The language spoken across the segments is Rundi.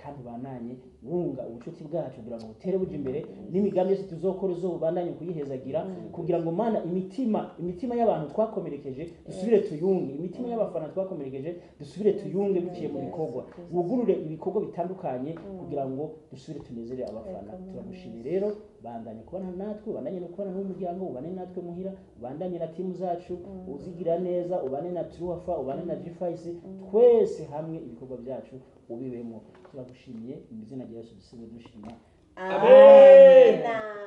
kandi bananye wunga ubucuti bwacu kugira ngo butere buje imbere n'imigambi yose tuzokora uzobandanye kuyihezagira kugira ngo mana imitima y'abantu twakomerekeje dusubire tuyunge, imitima y'abafana twakomerekeje dusubire tuyunge biciye mu bikorwa, wugurure ibikorwa bitandukanye kugira ngo dusubire tunezere abafana. Turagushimiye rero, bandanye kubana natwe, ubandanye no kubana n'umuryango, ubane natwe muhira, ubandanye na timu zacu, uzigira neza, ubane na Truafa, ubane na G.F.I.C, twese hamwe ibikorwa byacu ubibemo. Turagushimiye mu izina rya Yesu dusibe dushima. Amen.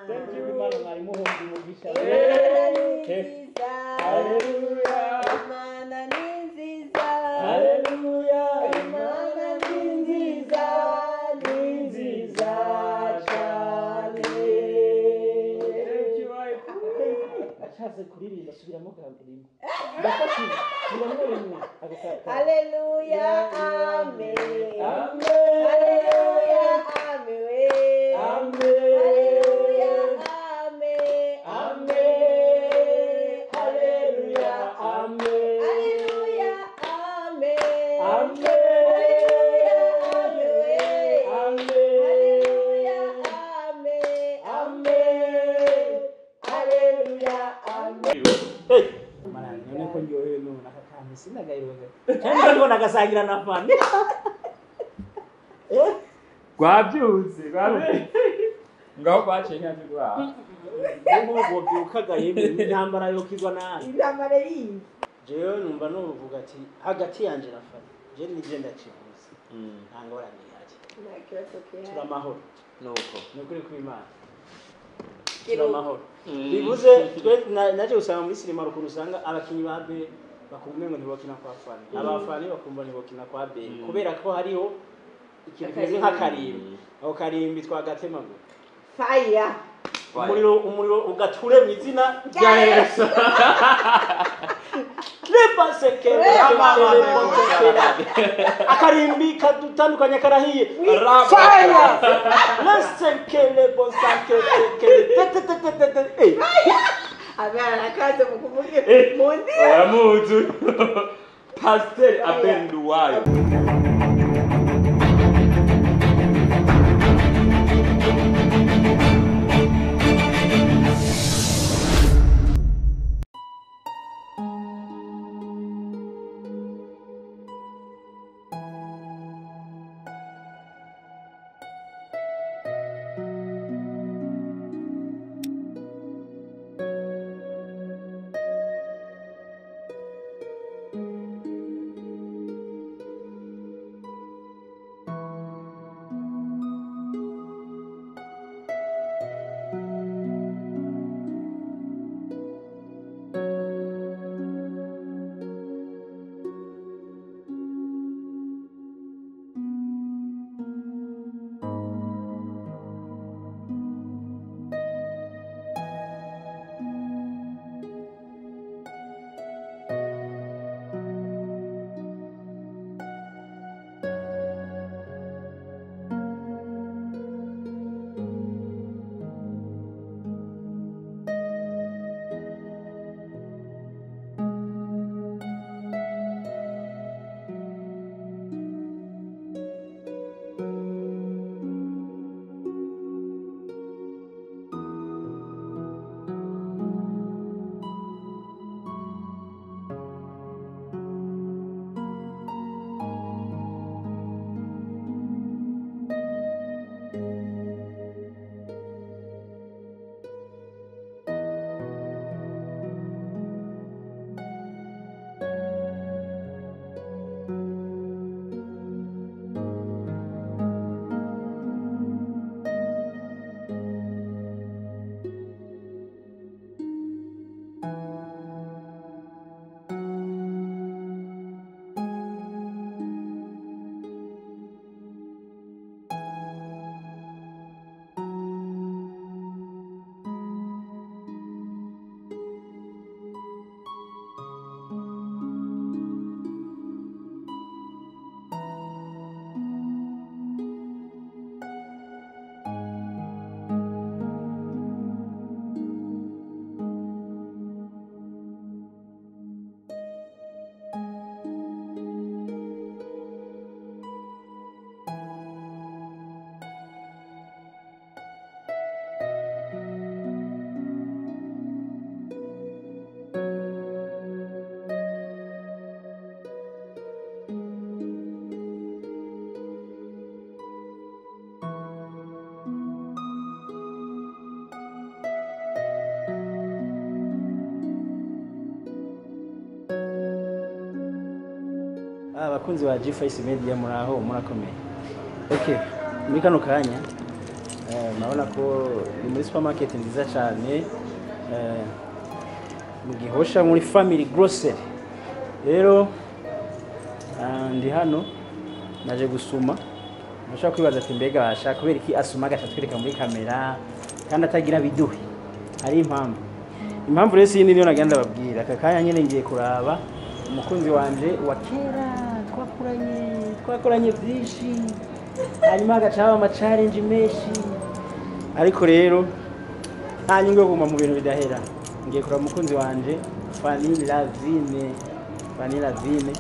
Thank you Imana, mwari muhombi mugisha. Hallelujah. Imana ni nziza. Hallelujah. Imana ni nziza. Ni nziza cyane. Thank you wife. Achaze kuririmba subiramo kabiri. Ndafashije. Subiramo rimwe. Hallelujah. Amen. Amen. Hallelujah. Amen. Amen. Cyangwa nagasangira na Fanny. Gwabyuze, ngaho baciye nk'abigwa. Ngo byukagaye intambara yo kigwa nabi. Intambara yi. Jewe numva nuvuga ati hagati yanje na Fanny. Je nije ndacivuze. Ntangora niyaje. Turamahoro. Nuko. Nukuri kw'Imana. Turamahoro. Bivuze twe naje usanga muri sinema rukuru usanga abakinyi ba ABEL bakumwe ngo ntibokina kwa Fanny. Abafani bakumva ntibokina kwa ABEL kubera ko hariho ikintu kimeze nk'akarimbi. Aho karimbi twagatema ngo fire. Umuriro ugature mu izina rya Yesu. Akarimbi kadutandukanya karahiye. Fire. Abana akaze mukuvuge mundi. Aramuzu. Pastor Abel Nduwayo. bakunzi ba G.F.I.C media muraho murakomeye. Okay, muri kano kanya mabona ko ni muri supermarket nziza cyane mu Gihosha muri family grocery. Rero ndi hano naje gusuma. Nashaka kwibaza ati mbega bashaka kubera iki asuma gashatwereka muri kamera kandi atagira biduhe. Ari impamvu rero sindi niyo nagenda babwira. Aka kanya nyene ngiye kuraba umukunzi wanje wa kera twakoranye byinshi, hanyuma agacaba ama challenge menshi, ariko rero hanyuma guma mu bintu bidahera. Ngiye kuraba umukunzi wanje Fanny Lavine.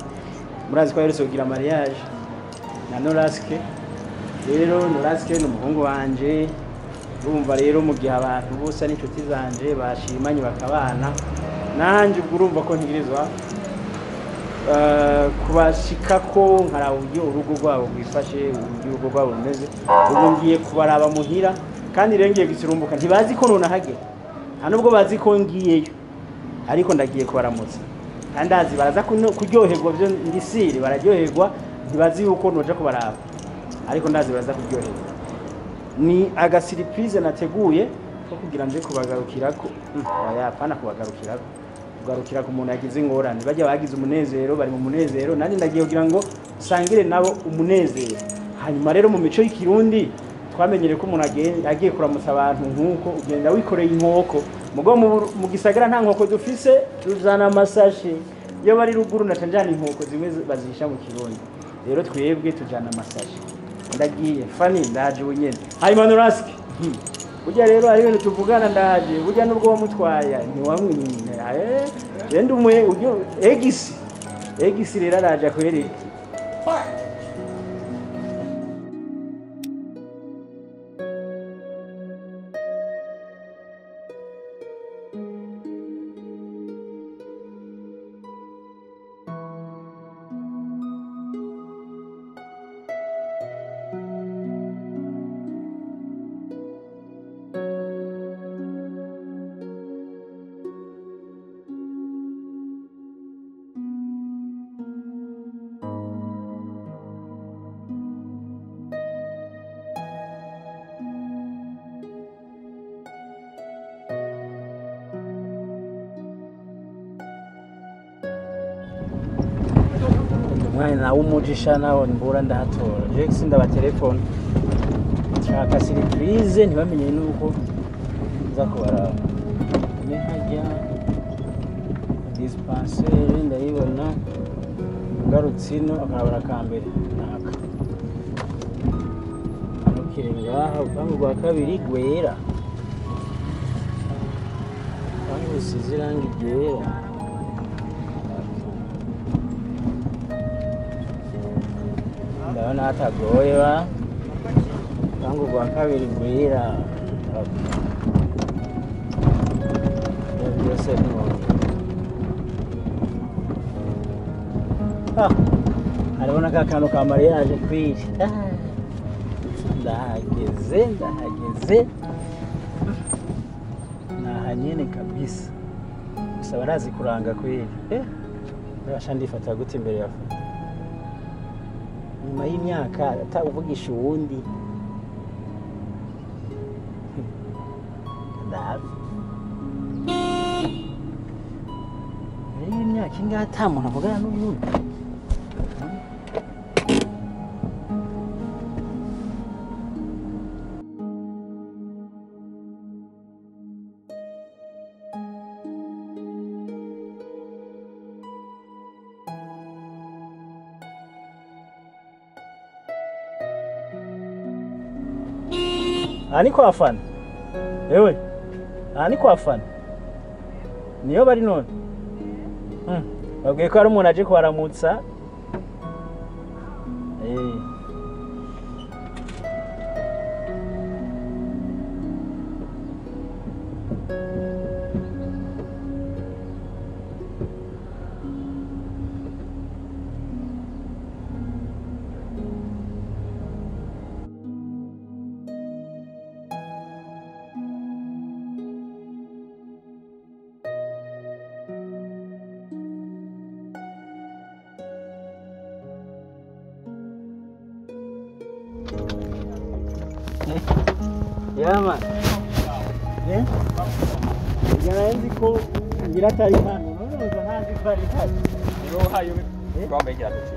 Murazi ko yarose kugira mariage na Noraske. Rero Noraske ni umuhungu wanje. Urumva rero mu gihe abantu bose n'inshuti zanje bashimanye bakabana, nanje urumva ko ntigirizwa kubashika ko nkara uburyo urugo rwabo rwifashe, uburyo urugo rwabo rumeze. Ubu ngiye kubaraba muhira kandi rero ngiye gusirumbuka, ntibazi ko none hagera, nta nubwo bazi ko ngiyeyo, ariko ndagiye kubaramutsa kandi azi baraza kuryoherwa. Byo ndisiri bararyoherwa, ntibazi yuko noje kubaraba, ariko ndazi baraza kuryoherwa. Ni aga surprise nateguye ko kugira nje kubagarukirako. Yapana kubagarukirako, kugarukira ku muntu yagize ingorane. Bajya bagize umunezero, bari mu munezero, nandi ndagiye kugira ngo sangire nabo umunezero. Hanyuma rero mu mico y'ikirundi twamenyere ko umuntu agiye kuramutsa abantu nkuko ugenda wikoreye inkoko. Mugo mu gisagara nta nkoko dufise, tuzana amasashe. Iyo bari ruguru natanjana inkoko zimwe bazisha mu kirundi. Rero twebwe tujana amasashe. Ndagiye Fanny ndaje wenyene. Hanyuma Noraske burya rero ari ibintu tuvugana, ndaje burya nubwo wamutwaya ntiwamwinye. Rende umwe ujyo egisi rero araje kwereka. Mwana w'umugisha nawe mbura ndahatora. Jex ndaba telefone. Chaka surprise ntibamenye nuko nza kubaraba. Nehajya dispensaire ndayibona garutsino akabara kambere naka. Anukire ngaha ubangu rwa kabiri gwera. Bangu sizirangi gwera. Ndabona hatagoye ba bangu rwa kabiri gwera. Byose harabona ka kantu ka mariage kwiri. Ndahageze nahanyene kabisa. Gusa barazi kuranga kwiri. Ndabasha ndifata gute imbere ya nyuma y'imyaka atavugisha uwundi. Ndazi imyaka ingahe atamuntu avugana n'uwundi. Ani kwa Fanny. Ewe. Ani kwa Fanny. Niyo bari none. Babwiye ko ari umuntu aje kwaramutsa. Yama. Eh? Yana nzi ko ngira atari hano. None uza ntazi ko ari hano. Yo hayo kwamba igira ati.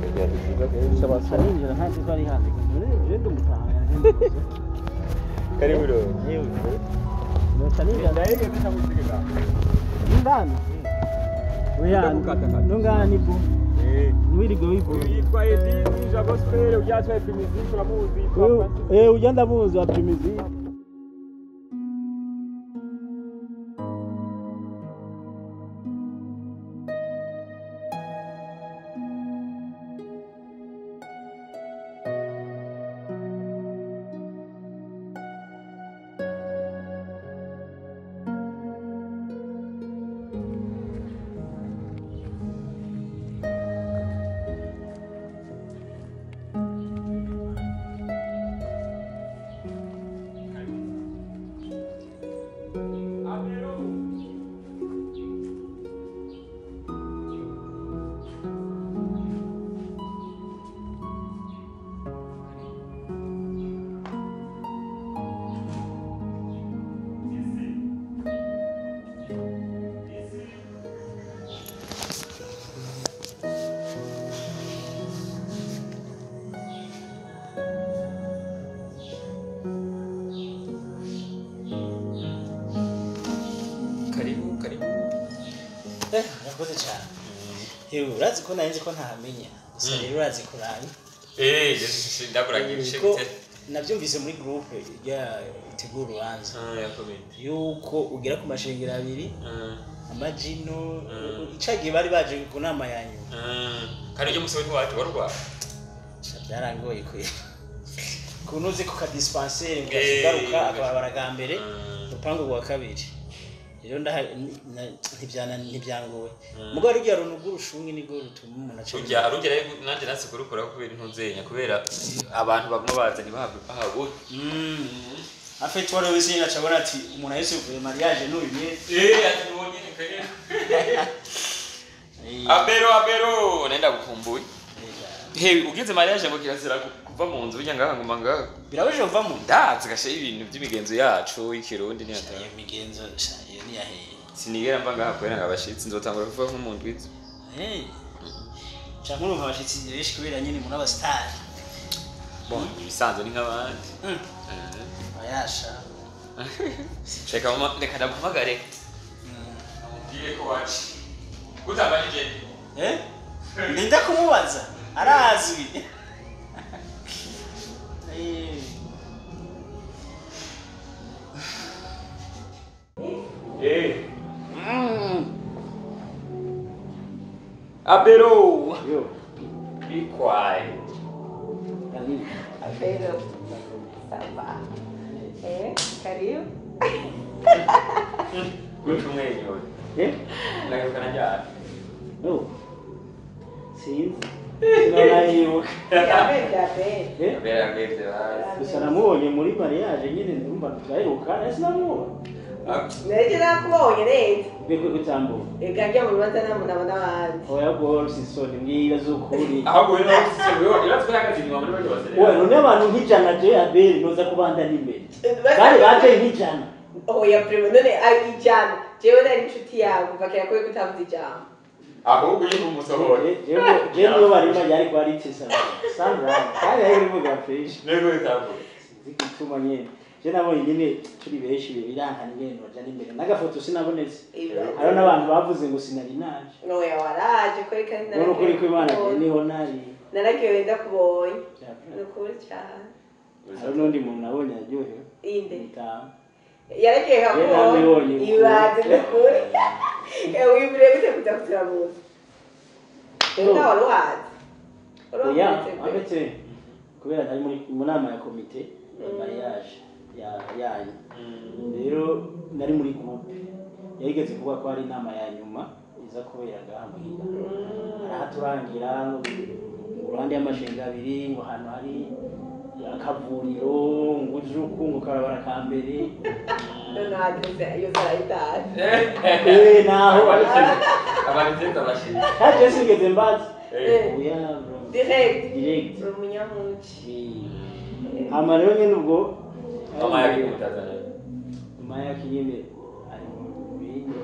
Igira ati cyabasa. Ngira ntazi ko ari hano. Je ndumutaha. Karibu ro. Yewe. Notaniga Ndayege ndamusiga. ndani. Oya, nungani bu. Mwirigo wibo. Yitwa Edini Jagospel ujyatwa Iminsi turamuzi. Ujya ndamuzi wa Iminsi. Yakoze cyane. Yewe urazi ko narinzi ko ntahamenya. Gusa rero urazi kuranga. Ndakuragishe Ko nabyumvise muri groupe ya itegura urubanza. yakomeye. Yuko ugera ku mashengero abiri. Amajino icagiye bari baje ku nama yanyu. Kandi ujye musobe wacu warwa. Byarangoye kwe. Kunuze ko ka dispensaire ngaruka akabara gambere. Rupango rwa kabiri. Rero ntibyangowe mugo rugiye runuguru shungi nigo rutuma umuntu aca ujya arugera nanje nasi kurukora kubera intuzenya kubera abantu baguma bazanye bahabu afite wari wese aca bona ati umuntu ayise ku mariage n'uyu nye ati nubonye kare abero nenda gukumbuye ugeze mariage ngo kirazira kuva mu nzu bijya ngaha nguma ngaha birabeje kuva mu ndazi gashe ibintu by'imigenzo yacu y'ikirundi ni ata imigenzo iyo ni yahe sinigera mba ngaha kwera ngabashitsi nzotangura kuva nko mu ndwizo cyangwa urumva abashitsi benshi kubera nyine muri aba star bon ibisanzwe ni nk'abandi ayasha reka ndaguhamagare ngiye ko wacu gutabanije ninda kumubaza arazwi Abero, Yo. be quiet. Abel. Samba. Karibu. Kutu mwenyewe. Lagi kana jana. Oh. Sinzi. Sinarayibuka. Abel. Abera. Gusa namubonye muri mariage nyine ndumva twayiruka sinamubona. Nari nakubonye neza. Beko kutambo. Egajya mu rubanza n'abandi. Oya bwo sisoni mbwira zukuri. Ahubwo rero siwe iratwe hagati nyuma muri byo bose. Oya none abantu nk'ijana je Abel noza kubanda n'imbere. Bari baje nk'ijana. Oya primo none ajana. Jewe nari inshuti yawe kuva kera ko gutavuza ijambo. Ahubwo yiko umusohore. Jewe bari majari kwa ritisa. Sandra, kandi ari mu gafresh. Nego itabu. Zigituma nyene. Je nabonye nyine turi benshi birankana nyene noja n'imbere. Nagafoto sinabonetse. Haro n'abantu bavuze ngo sinari naje. Oya waraje ko kandi nari. None kuri kw'Imana niho nari. Naragiye ndakubonye. Nukuri cyane. Haro n'undi muntu nabonye aryohewe. Inde. Itaha. Yarekeye hakubonye. Ibaze nukuri. Wibure gute kutakuzamuza. Nta waruhaze. Oya, abete kubera nari muri nama ya komite mariage yanyu. Rero nari muri groupe. Yarigeze kuvuga ko ari inama ya nyuma iza kubera gahamwe. Arahaturangira uruhande y'amashenga abiri ngo hano hari akavuriro ngo ujukungu karabara kambere. None agize iyo sarayitari. Naho Abandi tenda bashiri. haje sigeze mbazi. Oya direct direct umunyamuci hama rero nyene ubwo mama yari mu Tanzania mama yake nyene ari mu bindi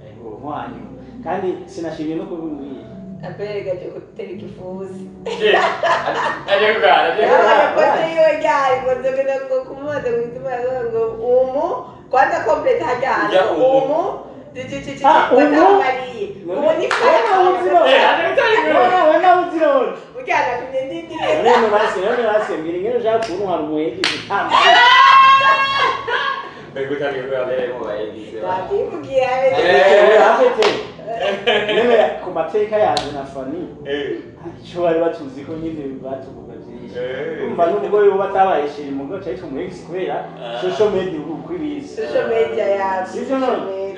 ariko mwanyu kandi sinashimye no kubimubwira Abel gaje gutera ikifuzi aje kugana akoze iyo ryari ngo nzogenda ngo kumubaza mu mitima yawe ngo kwanza complete hajya umu batambariye ubu ni ujyana kumye ndindi none basi mbiri ngene ushaka kuntu hari umuyegize tamba begutanye ko yabere mu bayegize bagiye none ku mateka yanjye na Fanny icyo bari batuzi ko nyine batuvuga byinshi umva nubwo yo batabaye shiri mu gace cyo mu ex kubera social media uko ibizi social media ya sivyo none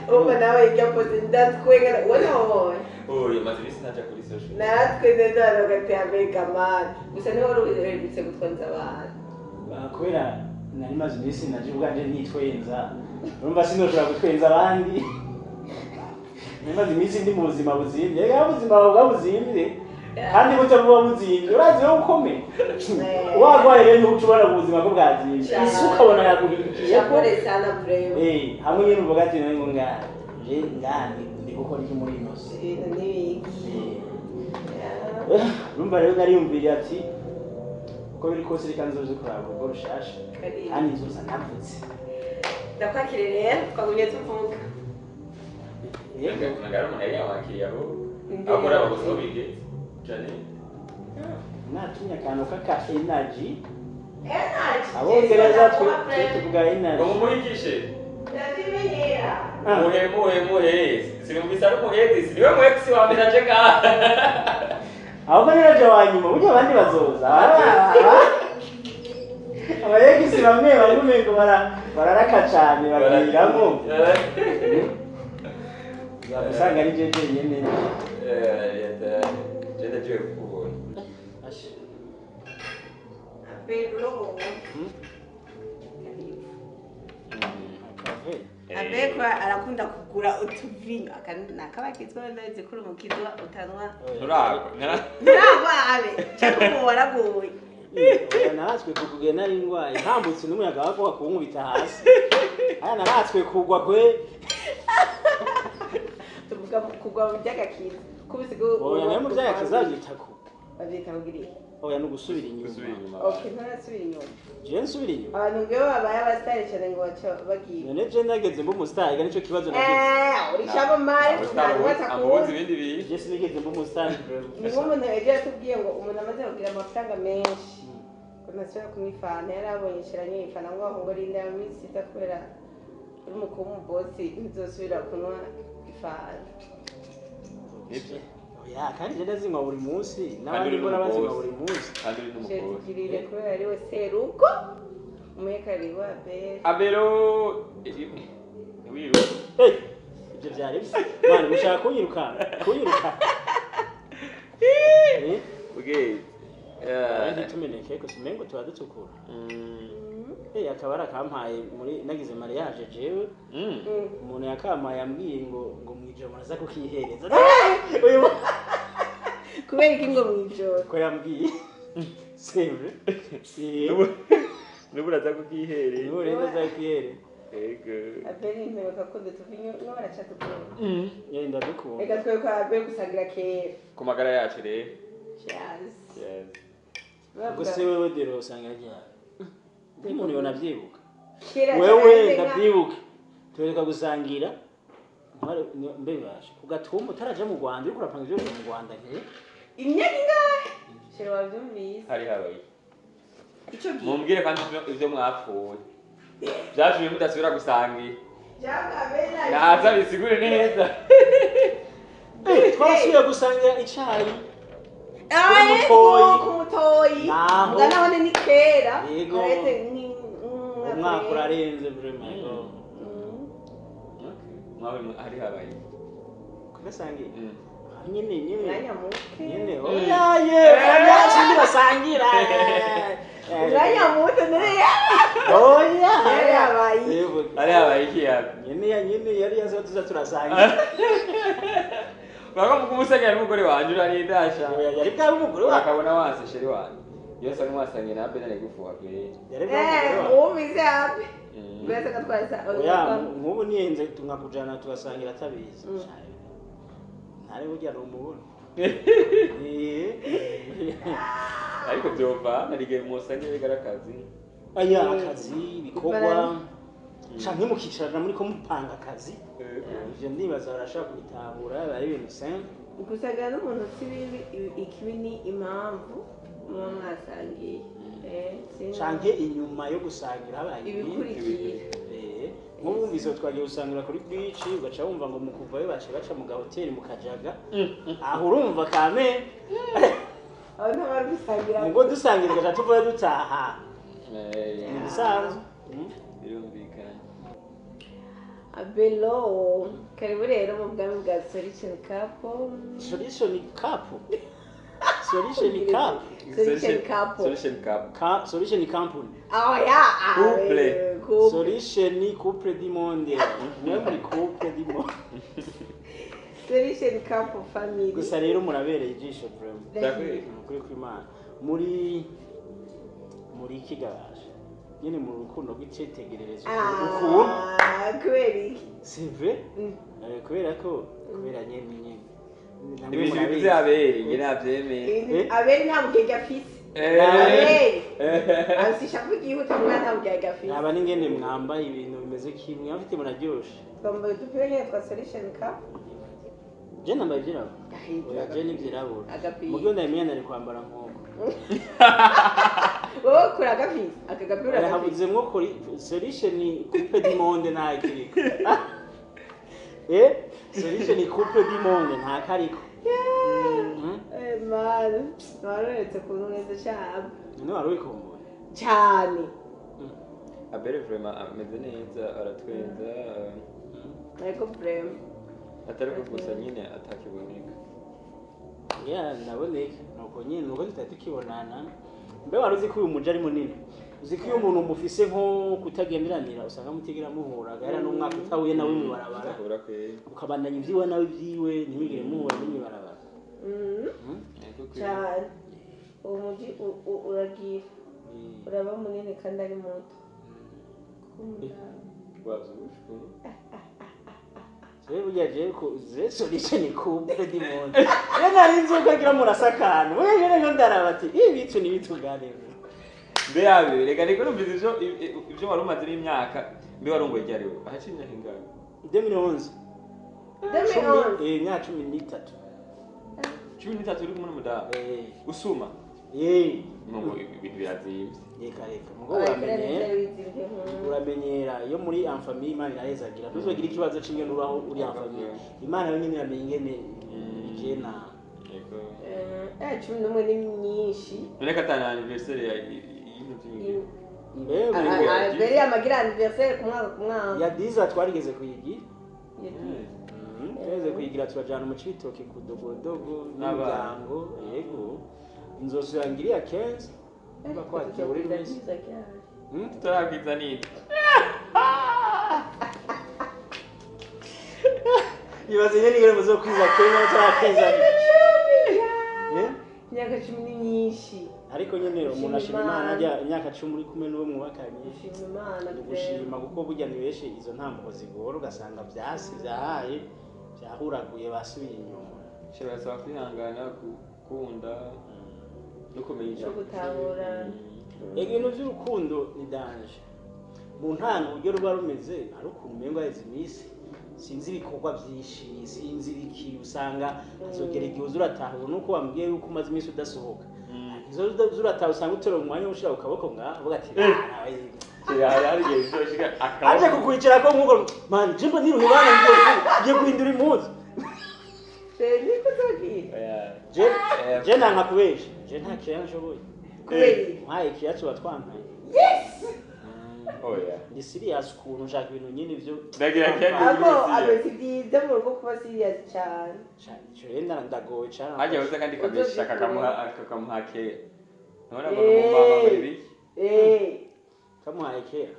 ubu nawe ijyapoze ndatwenga wowe yamaze bisi naje kuri social natwe neza bagate America man gusa niho ruherutse gutwenza abantu kubera nari maze iminsi naje ubwanje nitwenza urumva sinoshobora gutwenza abandi nimaze iminsi ndi mu buzima buzimvye rega ubuzima bwa buzimvye kandi buto buba buzimvye urazi yo ukome wagwaye rero ucubona mu buzima bwo bwazimvye isuka bona yaguhikiye yakore sana brave hamwe nyine uvuga ati ngo ngani je ngani ndi gukora iki muri ino si urumva rero nariyumvira ati uko biri kose reka nzoze kuraba urwo rushasha kandi nzoza navutse ndakwakire rero twagumye tuvuga nagara umuntu yari yawakiriye aho akora abaguzi bige cyane natumye akantu k'aka energy abongereza tuvuga energy umurigishe ndabimenyera muhe sinumvise ari umuhezi niwe mu ex wa mbere aje ngaha ahubwo ni raje wa nyuma burya abandi bazoza abayegisi bamwe bagumengo bararaka cyane bagiramo usanga ari jeje nyene jenda je kubona Abeko arakunda kugura utuvinyo nakabakizwa ndazi kuri umukizwa utanwa nuragwa abe cyangwa waragoye naratswe kugugena nari ndwaye ntambutse n'umuyaga wako kunkubita hasi aya naratswe kugwa kwe tuvuga kugwa mu byagakiza kubisigo oya nayo mu byagakiza byita ku bazita kugiri oya no gusubira inyuma okay ntarasubira inyuma je nsubira inyuma abantu ngebo babaye abastyle cyane ngo bacho bagiye none je nageze mbo mu star ga nico kibazo nageze uri shabo mari tunaza amubuzi ibindi biyi je sinigeze mbo mu star ni umuntu yaje atubwiye ngo umuntu amaze kugira amafaranga menshi ko nasubira kumwifana yarabonye shiranye yifana ngo ngo rinda minsi itakubera uri mukumu boss ntizosubira kunwa ifana oya kandi je ndazinywa buri munsi n'abandi mbona bazinywa buri munsi kandi uri n'umukobwa kirire kubera ari we seruko umwekari wa abero wiru ibyo byari mwana gushaka kunyiruka okay ndi tumeneke ko simengo tuba dutukura akabara kampaye muri nagize mariage jewe umuntu yakamaye yambwiye ngo mwijoro muraza kukihereza kubera iki ngo mwijoro ko yambwiye seve nuburaza kukihereza nuburaza kukihereza ego abeli ntebe kakunde tuvinyo no baracata ko yenda dukunda ega twe kwa abeli kusagira kera ku magara yacu rero yes gusa wewe dero usanga ryari umuntu yona byibuka kera wewe ndabyibuka tureka gusangira mbe bashe ugatumba utaraje mu Rwanda uri kurapanga ibyo mu Rwanda nke imyaka ingahe shero wabyumvise hari habaye icyo gihe mumbwire kandi ibyo mwapfuye byatumye mudasubira gusangira naza bisigure neza twasubiye gusangira icyayi kumutoyi mugana wane ni kera uretse umwaka urarenze vraiment mwawe hari habaye kubasangira nyine mwanya muke nyine oyaye abandi basangira mwanya muke nere oya hari habaye iki yawe nyine yari yazo tuza turasangira Baka mukumusengera n'umugore wanje urarindasha. yari bwa umugore wa Akabona wase sheri wanje. Yose ari mwasangiye na Abel gufuha kwere. yari bwa umugore wa umize hapi mbese katwasa oya nk'ubu niyenze tunkakujana tugasangira atabizi ntari burya rumubona Ariko byova narige musangiye bigarakazi. aya akazi bikorwa canke mukicarana muri ko mupanga akazi ivyo ndibaza barashaka kubitahura ari ibintu simple gusagara n'umuntu si bibi ikibi ni impamvu muba mwasangiye canke inyuma yo gusangira habaye ibikurikira nk'ubumvise twagiye gusangira kuri beach ugaca wumva ngo mu kuvayo baca mu gahoteli mu kajaga aho urumva kame aho ntabari gusangira mugo dusangira ugaca tuvayo dutaha ni bisanzwe Birumvikana. Abelo karibu rero mu bwami bwa Solution Cup solution cup solution cup Solution Cup solution company oh ya Couple. solution couple du monde muri couple du monde Solution Cup family gusa rero murabereye ijisho vraiment kuri kwimana muri kigarage nyene mu rukundo rw'icitegererezo ukuntu kweli c'est vrai kubera nyene Ibintu byabere ngira navyemeye. Abel ntabwo gafise ansisha kugihuta mwana ntabwo gafise aba n'ingene mwambaye ibintu bimeze kimwe afite muraryoshe twambaye udupira nyine twa Solution Cup je nambaye ivyirabura oya je n'ivyirabura mugihe ndamenya nari kwambara nk'uko wowe kura gafise aka gapira habuzemwo kuri solution coupe du monde nta kiriko solution coupe du monde nta kariko man waretse kuntu neza cyane none warubikumbuye cyane Abel vraiment ameze neza aratwenza ariko brem atari ko gusa nyine atakiboneka. ya naboneka nuko nyine nuko tutari tukibonana mbe waruzi ko uyu muja ari munini uzi ko iyo umuntu mufise nko kutagenderanira usanga mutigera muhura gara n'umwaka utahuye nawe mu barabara ukabandanya ivyiwe nawe ivyiwe ntibigire muhura n'imibarabara cyane uwo muji uragira uraba munini kandi ari muto burya ko ze solution couple du monde nari nzi ukagira murasakana wewe ngo ndarabati ibicu nibitugane mbe yabe reka niko numvise ivyo wari umaze n'imyaka mbe warongoye ryari we ahacinya hingana 2011 imyaka 13 uri kumwe n'umudamu usuma Mungu ibintu birazimvye reka mugo uramenyera iyo muri enfamille Imana irahezagira tuzogira ikibazo c'ingene uraho uri enfamille Imana yo nyine iramenye ingene igena cumi n'umwe ni myinshi reka tana anniversaire ya y'ibintu byinshi mbere y'amagira anniversaire ku mwaka ya diza twarigeze kuyigira tweze kuyigira turajana mu cibitoke ku dogodogo n'abango yego inzozi yangiriye 15 bakwaje uri wese tutarabwiza nini ibaze nyene ngere muzo kwiza kenya turakenza imyaka 10 ni myinshi ariko nyene umuntu ashima Imana ajya imyaka 10 uri kumwe n'uwo mwubakanye gushima kuko burya nibeshe izo ntambuko zigora ugasanga byasi byahaye byahuraguye basubiye inyuma shira basaba kwihangana gukunda no kumenya gutahura ibintu by'urukundo ni danje mu ntango uryo ruba rumeze ari ukuntu umengo aheze iminsi sinzi ibikorwa byinshi sinzi ibiki usanga azogera igihe uzuratahura nuko wambwiye yuko umaze iminsi udasohoka izo uzurataha usanga utera umwanya ushira ukaboko ngaho uvuga ati aje kukwicira ko nkuko man jimbo niruhibana ngiye guhindura impuzu je nanga kubesha je nta kiyaga nshoboye nkaye kiyacu batwampaye oya ndi serious ukuntu nshaka ibintu nyine ivyo abesidize mu rugo kuba serious cyane cyenda ndagowe cyane ajya uza kandi kabesha kakamuha kera none ngo mama muri kamuhaye kera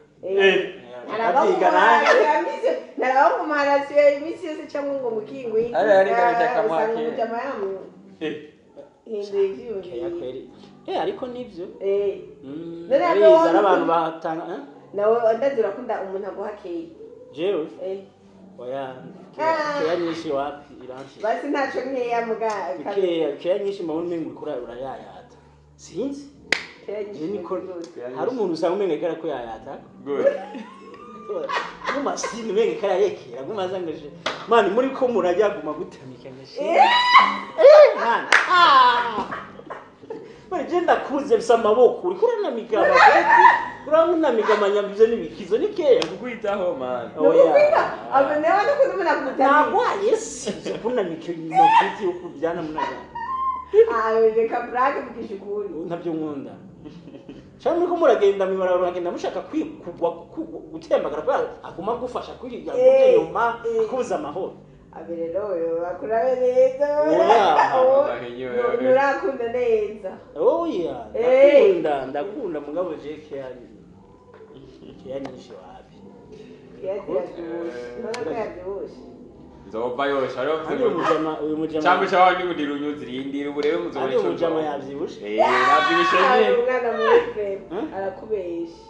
narabaho mu marasiyo iminsi yose cyangwa ngo mukingwi usanga umujama yamuhinduye ivyiyumviro ariko nivyo ariza n'abantu batanga nawe ndazi urakunda umuntu aguhakeye jewe oya keya nyinshi wapi iranshi basi ntaco nkeya muga keya nyinshi mbona umengo urikura urayayata sinzi hari umuntu usanga umenga kara ko yayata Guma sini wenge kara yekera guma zangaje mani muri ko murajya guma gutamika ngashe man bari genda kuze bisa amaboko uri kurana migaba kurana migama nyambizo nibikizo nikeya kukwitaho man oya abenewa no kunumena kumutana nagwa yes kuna mikyo nyinshi yo kubyana munaga reka brake mukishukuri ntabyo nkunda cyangwa ko muragenda mibara muragenda mushaka kwikugwa gutembagara kwa aguma gufasha kwiga Inyuma kuza amahoro abirero bakurabe neza nurakunda neza oya ndakunda mugabo jeke yani nyinshi wapi nzova yosha rero uyu mujama cyangwa cyawe ni budira unyuzira indira ubu rero muzobona uyu mujama yavyibushe navyibushe nyine umwana muri arakubesha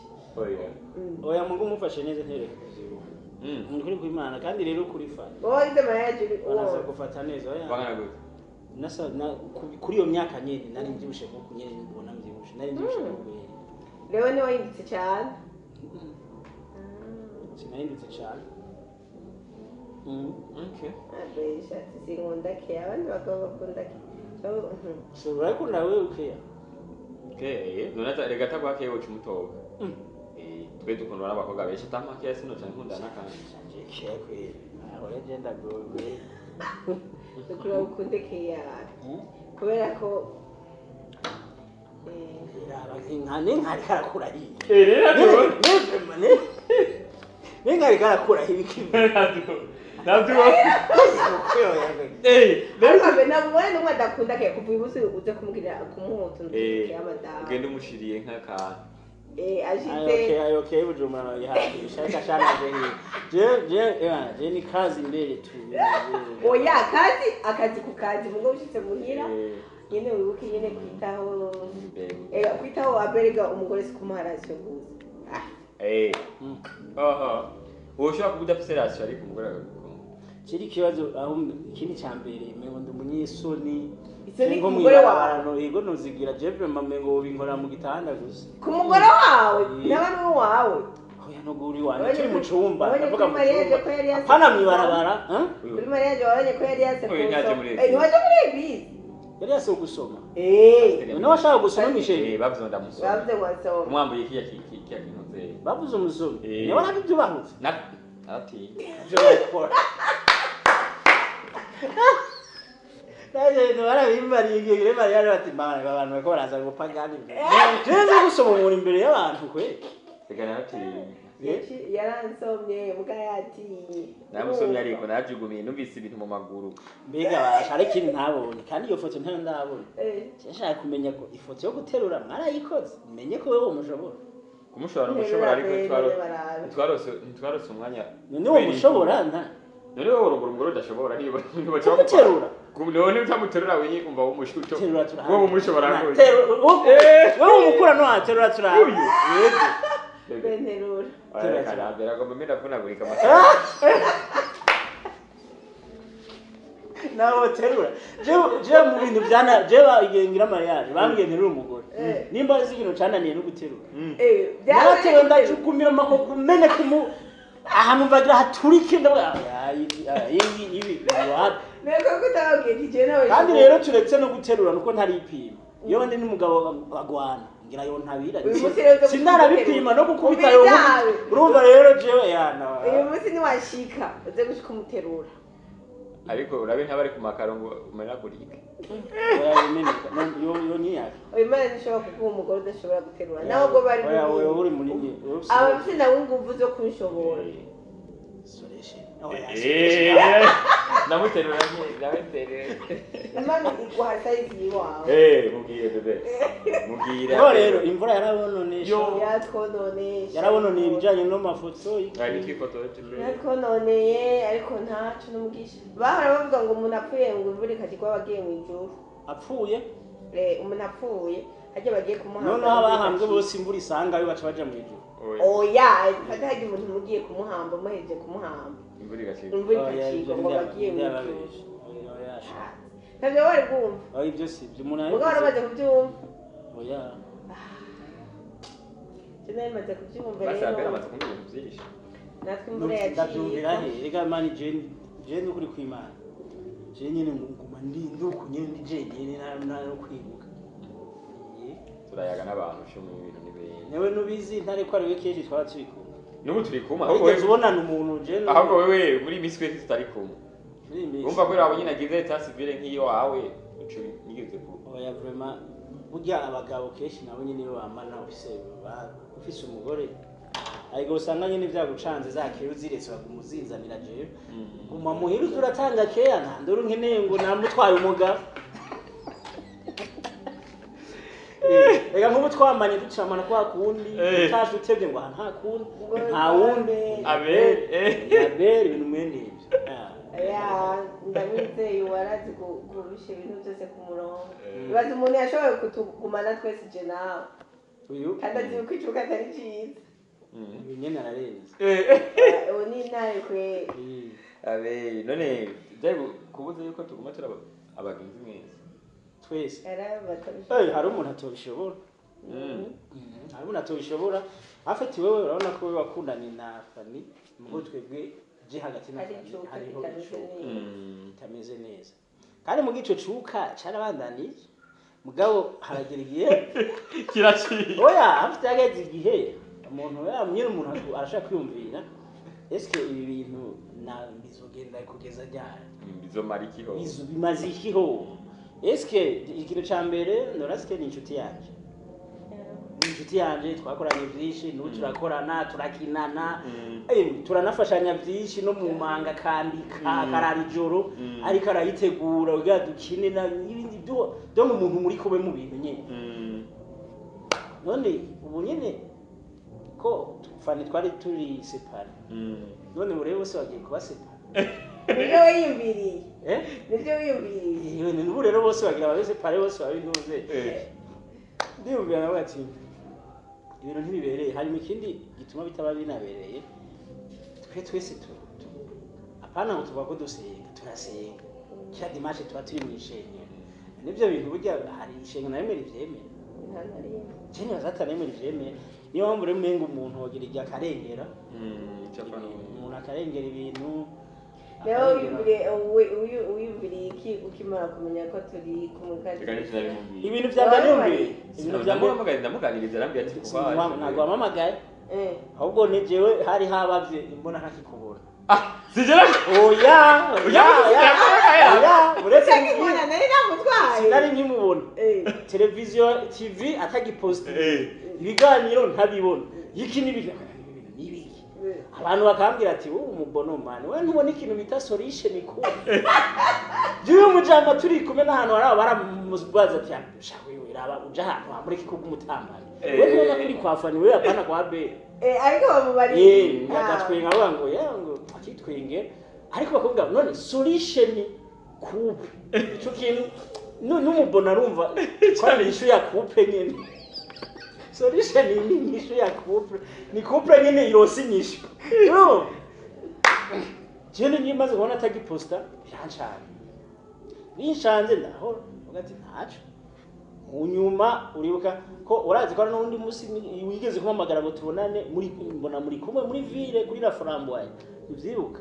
oya mungu mufashe neza ntereka kuri kwimana kandi rero kuri Fanny ize mayaje banaza gufata neza oya bangana gute nasa kuri iyo myaka nyine nari mbyibushe kuko nyine mbona mbyibushe nari mbyibushe kuko rero ni wayinditse cyane sinahindutse cyane okay abesha sinkunda ke abandi bagabo bakunda ke so urakunda wewe ukeya nonata rega tagwake yo cyumutoga twe dukundwa n'abakobwa benshi tamake yasi no cyane nkunda nakanje keya kwe aho legenda gowe dukura ukunde ke ya kubera ko nkane nkari karakura hiye Nenga karakura hibi kibi nabyo ariko nabwo n'umwe adakunda ke kuva ibusi uze kumubwira kumuhoto ndike amadamu ugende umushiriye nk'aka ashite okay bujumana yahaye shaka shana je ni kazi mbere tu oya akazi ku kazi mugo ushitse muhira nyene wibuke nyene kwitaho aberega umugore sikumuharasyo gusa ushobora kuba udafite rasiyo ariko umugore agakunda kiri kibazo aho ikindi cyambere mengo ndi umunyesoni isoni ku mugore wawe yego nuzigira Jeff mamengo binkora mu gitanda gusa ku mugore wawe n'abana wawe oya no guri wanje kiri mu cyumba ndavuga mu cyumba hapana mwibarabara kuri mariage wabonye ko yari yase ntiwaje muri eglise yari yase gusoma none washaka gusoma misheri bavuze ndamusoma bavuze wasoma umwambuye kiya kinoze bavuze umusomi niwe nabyo bahutse ati Naje barabimariye igihe Mariya bati mama abantu bako baraza gupagana neze gusoma umuntu imbere y'abantu kwe tegana ati yaransomye muga yatinye namusomye ariko najugumiye numvise ibintu mu maguru mbega bashare kintu ntabonye kandi iyo foto ntayo ndabona cyashaka kumenya ko ifoto yo guterura mwarayikoze menye ko wewe umushobora kumushobora umushobora ariko ntitwarose umwanya none wo mushobora nta none wowe uruguru udashobora niba guterura none utamuterura wenye umva umushuto wowe umushobora rwose wowe umukura no aterura tura benterura karambera ngo mbe ndavunagurika nawe terura je mu bintu byana je bagengira mariage bangenera umugore nimba azi ikintu cananiye no guterura byatewe ndacukumira amakoko mene kumu ahantu bagira haturike ndabwa ibi nego kutabwira je nawe kandi rero turetse no guterura nuko ntari ipima iyo ndi n'umugabo bagwana ngira yo ntabira sindara bipima no gukubita yo urumva rero jewe yana uyu munsi ni washika uze gushika umuterura ariko urabe ntabari ku makaro ngo umeragurike yo niyaka uyu mwana nishobora kuguha umugore udashobora guterura nawe ubwo bari oya uri munini abafite nawe ingufu zo kunshobora solution namuterura namuterura Imana iguha size yiwawe mubwire bebe mubwire rero imvura yarabononesha yatwononesha yarabononeye ibijanye n'amafoto ari twifotoje yatwononeye ariko ntacu n'umugisha bahora bavuga ngo umuntu apfuye ngo imvura ikagirwa abagiye mu ijuru apfuye umuntu apfuye hajya bagiye kumuhamba noneho abahambwe bose imvura isangayo baca baja mu ijuru oya fata hajya umuntu mugiye kumuhamba muhejeje kumuhamba imvura igacika ngo bagiye mu ijuru ntabyo wari bwumva ibyo si ibyo umuntu ubwo waramaze kubyumva oya nari maze kubyumva basi abera rero amaze kumenya ibintu byinshi natwe imvura yaciye ndabyumvira he rega mani jeni ukuri kw'Imana jeni nyine nguma nduku nyine ndi jeni no kwibuka turayaga n'abantu cyo mu bintu n'ibindi newe nubizi ntare ko ari we kenshi twaba turi kumwe n'ubu turi kumwe ahubwo wewe ubonana umuntu jeni ahubwo wewe muri Miss Kwezi tutari kumwe umva ko rabo nyine agize ta civile nk'iyo wawe uco nigeze ku oya vraiment burya abagabo kenshi nabo nyine iyo bamana ufise umugore ariko usanga nyine vyagucanze zakero ziretse bagumuzinzanira jewe guma muhiru turatanga keya ntandoro nkeneye ngo namutwaye umugabo ega nk'ubu twamanye ducamana kwa kundi utaje utebye ngo nta kundi nta wundi Abel ibintu mwene ibyo ndamwizeye warazi kurusha ibintu byose ku murongo ibaze umuntu yashoboye kutugumana twese je nawe kandi azi yuko icuka atari cyiza nyene ararenze ubu ni intare kwe Abel none byari kubuza yuko tuguma turaba abagenzi mwese twese arabatabishobora hari umuntu atobishobora hari umuntu atobishobora afite wewe urabona ko wewe wakundanye na Fanny mugo twebwe je hagati na Fanny hariho itameze neza kandi mu gico cuka carabandanije mugabo haragera igihe kiraciye oya afite ageze igihe umuntu yamye umuntu arashaka kwiyumvira eske ibi bintu na bizogenda kugeza ryari bizomara ikiho bimaze ikiho eske ikintu ca mbere norasike ni inshuti yanje inshuti yanje twakoranye byinshi n'ubu turakorana turakinana turanafashanya byinshi no mu manga kandi karara ijoro ariko arayitegura uga dukine na ibindi byo mu muntu muri kobe mu bintu nyine none ubu nyine ko Fanny twari turi separa none bure bose bagiye kuba separa nibyo wiyumviriye nibyo wiyumviriye n'ubu rero bose bagira abese pare bose babintuze ndiyumvira nawe ati ibintu ntibibereye harimo ikindi gituma bitaba binabereye twese apana ngo tuvuga ko dusenga turasenga kya dimanche tuba turi mu ishengero nibyo bintu burya hari ishengero nayo muri vyemera cyane bazatana muri vyemera niyo mpamvu rero umenga umuntu wogira igihe akarengera umuntu akarengera ibintu leo uyumviriye iki ukimara kumenya ko turi kumukadi ibintu by'amanyumbi ibintu by'amagari ndamuganiriza arambye ati kubaha ntabwo wamamagaye ahubwo nejewe hari habavye imbona ntakikubura sijera oya uretse kubona nari namutwaye sinari nkimubona televiziyo TV atagipost ibiganiro ntabibona yiki nibiki abantu bakambwira ati ubu mubono mane we ntubona ikintu bita solution ko jiwe mujamba turi kumwe n'ahantu hari baramuzbaza ati shawe wiraba uja ahantu hamureke ko gumutambana we ntubona kuri kwa Fanny we apana kwa Abel ariko bamubari agatwenga ngo yango akitwenge ariko bakubwira none solution coupe ico kintu n'umubona arumva kwari ishu ya coupe nyene solution ni ishu ya couple ni couple nyene irosi nyishu no jene nyimaze kubona atagiposta byanshana binshanze ndaho ugati ntaco unyuma uribuka ko urazi ko n'undi musi wigeze kumamagara ngo tubonane muri mbona muri kumwe muri ville kuri la framboise uvyibuka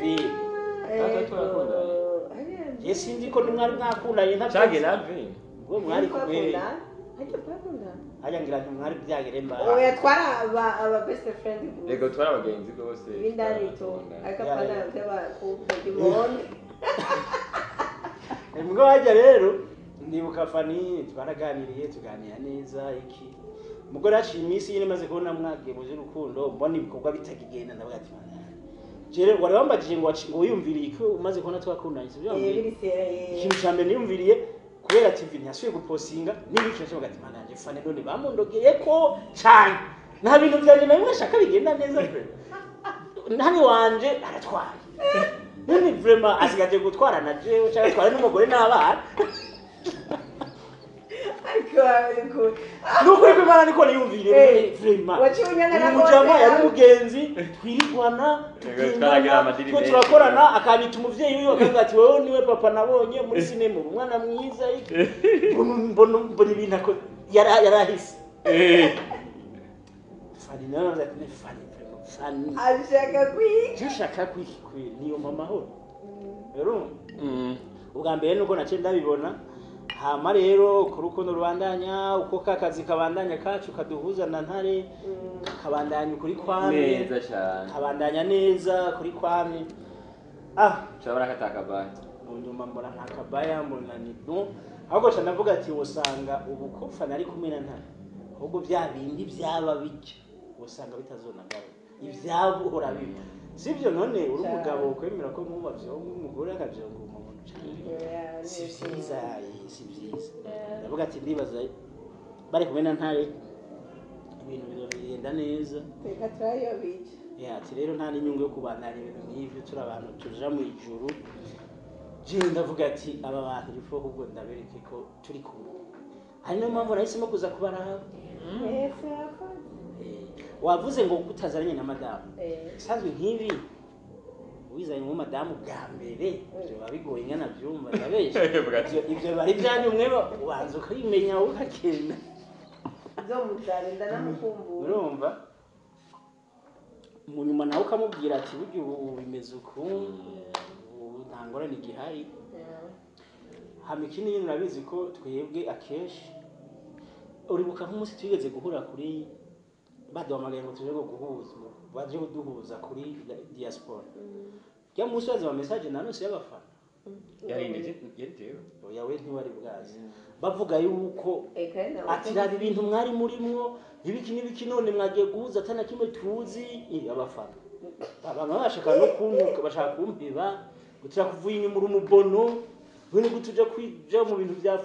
ville yesi ndiko nimwari mwakundanye nta cyage nave ngo mwari kumwe Aja ngira ntumwari byageremba oya twara aba best friend ego twara abagenzi gose bindarito akapana byaba ku Diamond ngo wajya rero ndibuka Fanny twaraganiriye tuganira neza iki mugore aciye iminsi nyine maze kubona mwage muje rukundo mbona ibikorwa bitakigenda ndavuga ati jere wari wambajije ngo wiyumviriye ko umaze kubona twakundanye sivyo ikintu cya mbere niyumviriye kubera TV ntiyasuye gupostinga n'ibiki cyo gati mana nje fane none bamundogeye ko cyane nta bintu byanje nawe ashaka bigenda neza pe ntani wanje aratwara none vraiment asigaje gutwara na jewe cyangwa twara n'umugore n'abana nuko iko imana niko niyumviriye vraiment umujama yari umugenzi twirigwana tugenda turakorana akabita umuvyeyi wiwe akavuga ati wewe niwe papa nabonye muri sinema umwana mwiza mbona ibintu yarahise Fanny nawe Fanny ashaka kwiki niyo mama ho rero ubwa mbere nuko nace ndabibona hama rero ku rukundo rubandanya uko kakazi kabandanya kacu kaduhuza na ntare kabandanya kuri kwame neza cyane kabandanya neza kuri kwame cyabara katakabaya ndumva mbona ntakabaya mbona ni no ahubwo cyane navuga ati usanga ubu ko Fanny ari kumena ntare ahubwo bya bindi byaba bijya usanga bitazonagara ibyabo urabiba sivyo none uri umugabo kwemera ko mubavyo umugore akavyonga si vyiza si vyiza ndavuga ati ndibaza bari kumena ntare ibintu bizogenda neza reka turayobica ati rero nta n'inyungu yo kubandanya ibintu nk'ivyo turi abantu tuja mu ijuru je ndavuga ati aba bantu rifo ahubwo ndabereke ko turi kumwe hari no mpamvu nahisemo kuza kubaraba wavuze ngo utazaranye na madamu sanzwe nk'ibi wizanye mu madamu bwa mbere byo bigoye ngana byumva ndabesha ibyo bari byanyu mwe ubanza ukayimenya ukagenda zo muzarenda namukumbura urumva mu nyuma nawe ukamubwira ati burya ubu bimeze uku ntangorane igihari hama ikindi nyine urabizi ko twebwe akenshi uribuka nk'umunsi twigeze guhura kuri baduhamagaye ngo tuje guhuza baje kuduhuza kuri diaspora ya munsi waza message nanose y'abafana yarindije yetewe yawe ntiwari bwazi bavuga yuko ati raba ibintu mwari murimwo ibiki none mwagiye guhuza atana kimwe tuzi abafana abantu bashaka no kuntuka bashaka kumpiba gutira kuvuye inyuma umubono bene gutuja kwija mu bintu bya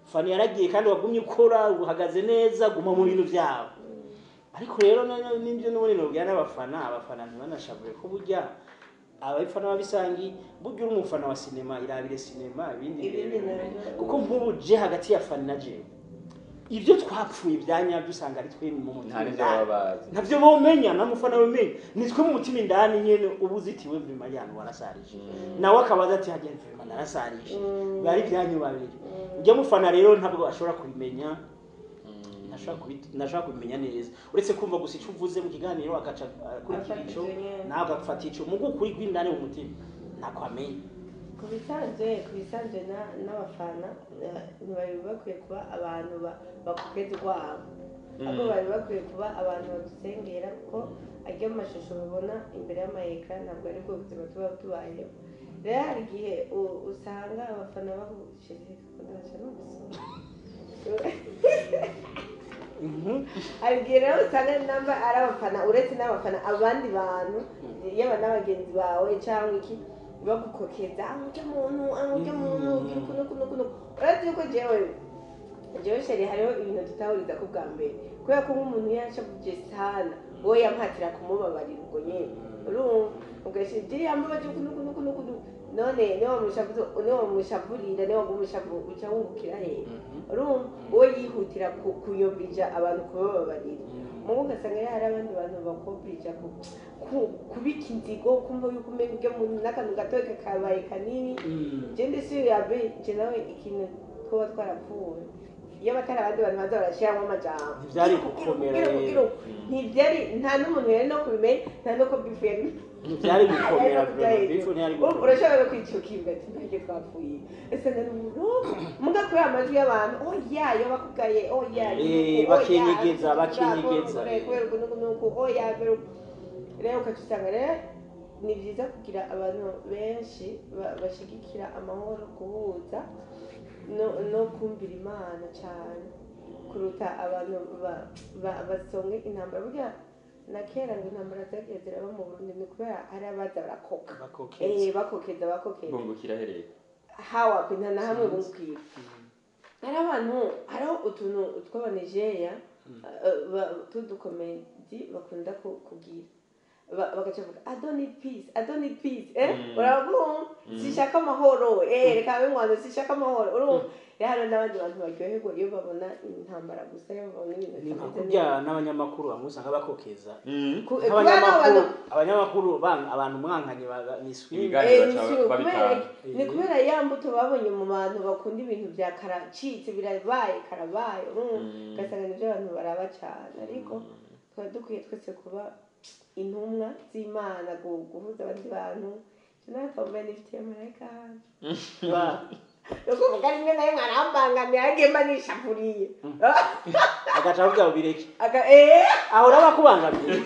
Fanny yaragiye kandi wagumye ukora uhagaze neza guma mu bintu byabo ariko rero n'ibyo n'ubone nobwira abafana ntibanashabure ko burya abafana babisangi burya uri umufana wa sinema irabire sinema ibindi kuko nk'ubu je hagati ya Fanny na je ibyo twapfuye byanyabyo usanga ari twe mu mutima ntavyo bomenya namufana bomenya nitwe mu mutima indani nyene ubuzitiwe vima yantu warasarije nawe akabaza ati hagiye vima narasarije bari byanyu babiri ujya mufana rero ntabwo ashobora kubimenya nashaka kubimenya neza uretse kumva gusa icyo uvuze mu kiganiro agaca kuri kico nawe agafata ico mu gukuri kw'indani mu mutima nakwamenye kubisanzwe n'abafana ntibari bakwiye kuba abantu bakugeza urwabo ahubwo bari bakwiye kuba abantu badusengera kuko ajya mu mashusho babona imbere y'amayekara ntabwo ari bwo buzima tuba tubayeho rero hari igihe usanga abafana bahushije kudasha n'ubusoma hari igihe rero usanga namba ari abafana uretse n'abafana abandi bantu yaba n'abagenzi bawe cyangwa iki bagukokeza ujya muntu kuno uretse yuko jewe sheri hariho ibintu tutahuriza ku bwa mbere kubera ko nk'umuntu yashavuje sana wowe yampatira kumubabarira ubwo nyine urumva ugashyira iri yambabaje kuno none niwe wamushavurira niwe wagumushavuca wungukira hehe urumva wowe yihutira kuyobija abantu kubababarira mubu ugasanga hari abandi bantu bakobija kubika inzigo kumva yuko umenya ujya mu n'akantu gatoya kakabaye kanini je ndetse yabe je nawe ikintu twoba twarapfuye iyo batari abandi bantu baza barashyiramo amajambo ntibyari gukomera ntibyari nta n'umuntu yari no kubimenya nta no ko bifu yari ntibyari gukomera bifu ntiyari gukomera urashobora kwicukirwa ati ntabwo twapfuye ese nari umuntu mugakora amajwi y'abantu oya bakugaye oya bakenyegeza oya rero ukacusanga rero ni byiza kugira abantu benshi bashigikira amahoro guhuza no kumvira Imana cyane kuruta abantu basonge intambara burya na kera ngo intambara zagiye ziraba mu Burundi ni kubera ari abaza barakoka bakokeza bungukira hereye hawa kwina na hamwe bungukira ari abantu hariho utuntu tw'abanigeria tudukomedi bakunda kugira bagacavuga I don't need peace urabona sishaka amahoro reka bimwanze sishaka amahoro urumva rero n'abandi bantu baryoherwa iyo babona intambara gusa iyo babona ibintu ni kurya n'abanyamakuru bamusanga bakokeza abanyamakuru abantu mwankanye niswi ni kubera ya mbuto babonye mu bantu bakunda ibintu bya karacitse birabaye karabaye ugasanga nibyo abantu baraba cyane ariko twari dukwiye twese kuba intumwa z'Imana guhuza abandi bantu tunatombe nifitiye marayika Nuko vuga rimwe naye mwarambangamiye agema nishapuriye agaca avuga bireke aho urabakubangamiye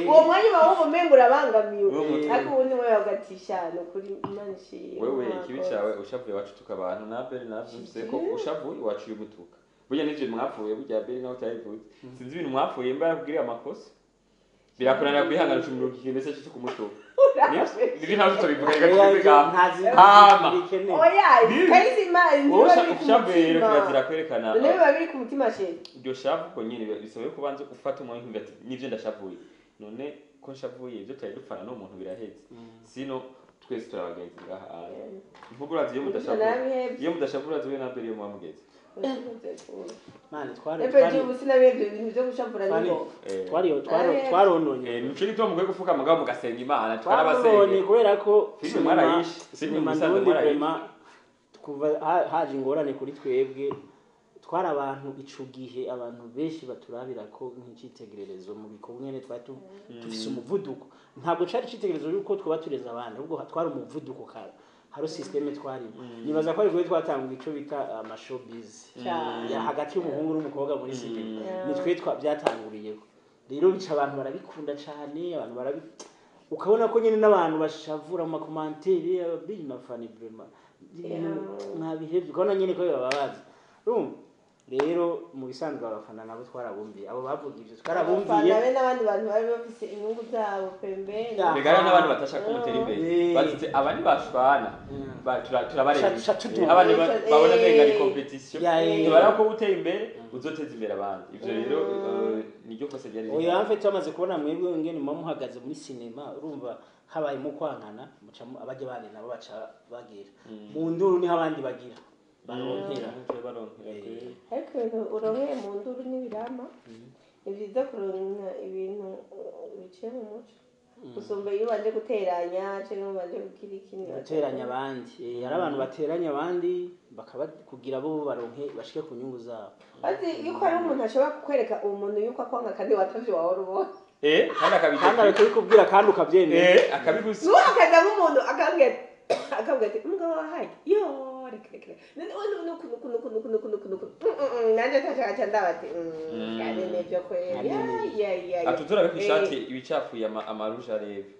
uwo mwanya bawo umengo urabangamiye ariko ubundi mwe bagatisha no kuri Imana ishimwe wewe ikibi cyawe ushavuye wacu tukabantu na Abel navyumvise ko ushavuye wacu y'umutuka burya n'ivyo mwapfuye burya Abel nawe utayivuze sinzi ibintu mwapfuye mba kubwira amakosa birakurana kwihangana cy'umuruki ndetse cyo kumutuka nibi ntazo tubivuga kayizima ushavuye kirazira kwerekana nebe babiri ku mutima she iryo shavu ko nyine bisobe kubanza gufata umuntu ngati nivyo ndashavuye none ko nshavuye ibyo tari dupfana no muntu biraheze sino twese turabagenzi ngaha ivugurazi iyo mudashavura ziwe na Abel yo mwamugeze mani twarononye nico gituma mugwe gufuka mugabo mugasenga Imana twarabasenye kubera ko mwarayishi sinzi musanze mwarayishi kuva haje ingorane kuri twebwe twara abantu ico gihe abantu benshi baturabira ko nk'icitegererezo mu bikorwa nyene twatu tufise umuvuduko ntabwo cari citegererezo yuko twoba tureza abantu ubwo twari umuvuduko kara haro systeme twari nibaza ko ariko twatangwa ico bita amashowbiz ya hagati y'umuhungu n'umukobwa muri sinema nitwe byatanguriyeko rero bica abantu barabikunda cyane abantu ukabona ko nyine n'abantu bashavura mu commentaire abimafani vraiment nkabihevye ukabona nyine ko bababaza rero mu bisanzwe abafana nabo twarabumviye abo bavuga ivyo twarabumviye nabe n'abandi bantu bari bafise inyungu zabo pembeni bigara n'abantu batashaka kumutera imbere bazite abandi bashwana turabareba abandi babona menga ni competition ntibara ko uteye imbere uzoteza imbere abandi ivyo rero niryo kose byari oyo amfe twamaze kubona mwebwe ngene muhagaze muri sinema urumva habaye mu kwankana muca abaje bane nabo baca bagira mu nduru ni abandi bagira baronkera ariko uronkeye mu nduru n'ibirama ni byiza kuronka ibintu biciye mu muco usumba iyo banje guteranya cyangwa banje kugira ikintu bateranya abandi hari abantu bateranya abandi bakaba kugira bo baronke bashike ku nyungu zabo bazi yuko ari umuntu ashobora kukwereka umuntu yuko akwanga kandi watavye wawe rubona kandi akabikubwira kandi akabikubwira kandi ukabyemera akabigusa nuhagaza nk'umuntu akambwira ati mbwa wahaye yo reka nanje tashaka ndabati kandi nebyo kweli atuzura bishati ibicafuye amaruje arebe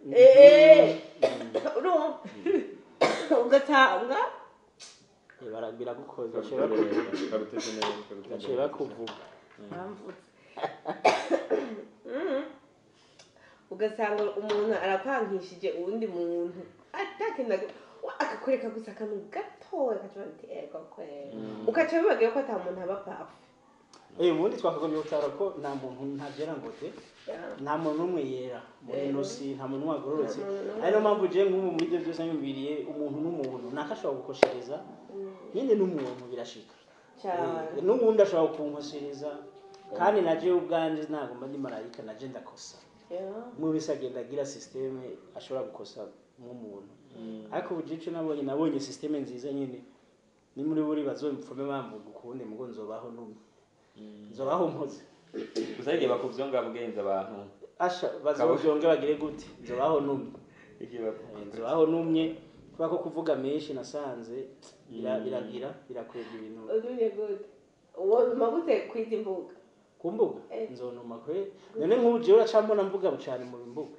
ugatanga biragukoza karuteze kuvuga ugasanga umuntu arakwangishije uwundi muntu atakinda akakwereka gusa akantu gatoya kacuba ati ego kweli ukaca bibagiye ko ata muntu aba pafu ubundi twakagombye gutara ko nta muntu ntagera ngo te nta muntu n'umwe yera muri nosi nta muntu wagororotse ari no mpamvu je nk'ubu muri ibyo byose nyumviriye umuntu n'umuntu nakashobora gukoshereza nyine n'umuntu birashika cyane n'ubundi ashobora kunkoshereza kandi naje ubwanje ntabwo mba ndi marayika naje ndakosa mu bisagenda agira systeme ashobora gukosa nk'umuntu ariko bujice nabonye systeme nziza nyine ni muri buri bazomfome bamvuga ukundi mugo nzobaho numwe nzobaho mpoze uzagiye bakuvyonga mugenza abantu asha bazovyonge bagire gute nzobaho numwe nzobaho numwe kuba ko kuvuga menshi nasanze birakwega ibintu udunye gute uwo magute kwiza imbuga kumbuga nzonuma kwe none nk'uje uracambona mvuga bucane mu mbuga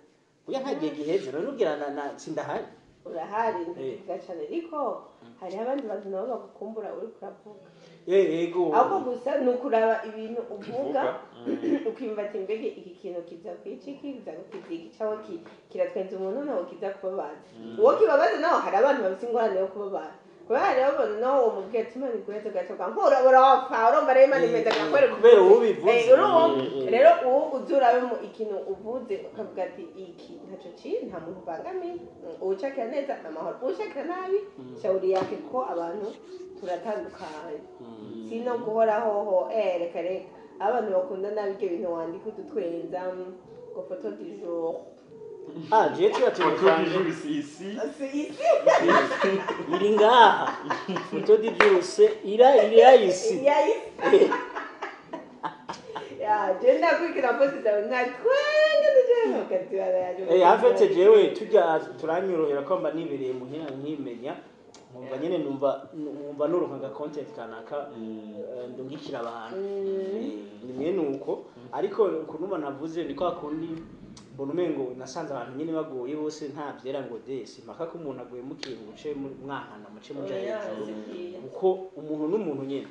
uya ntagiye giheze none ubwirana na sindahari urahari gacane ariko hari abandi bantu nabo bagukumbura uri kuravuga yego ahubwo gusa ni ukuraba ibintu uvuga ukimva ati mbege iki kintu kiza kwiciki kiza kukiziki cyangwa kiratwenza umuntu nawe kiza kubabaza uwo kibabaza nawe hari abantu bafite ingorane yo kubabaza kubera rero abantu nawe uwo mubwiye ati imana iguheze gacoka urapfa urumva rero imana imeze gakore kubera uwo bivuze rero uwo uzurabemo ikintu uvuze ukavuga ati iki ntacyo kiri nta muntu ubangamiye uwucakira neza amahoro uwucakira nabi shawuri yake ko abantu turatandukanye si no guhoraho reka reka abantu bakunda nabi ibyo bintu wandika udutwenza ngo foto du jour je turatubikanje isi iri ngaha foto du jour se ira isi ya genda kwikira post zawe nkatwenga ndje mukati wala afete jewe tujya turanyorohera ko mba nibereye muhira nkimenya numva nyene numva nuruka content kanaka ndungikira abantu nimwe nuko ariko kunuma navuze niko akundi mbona umengo nasanze abantu nyene bagoye bose nta byera ngo desi maka ko umuntu agoye mukinguce mwankana muce muja hejuru uko umuntu n'umuntu nyene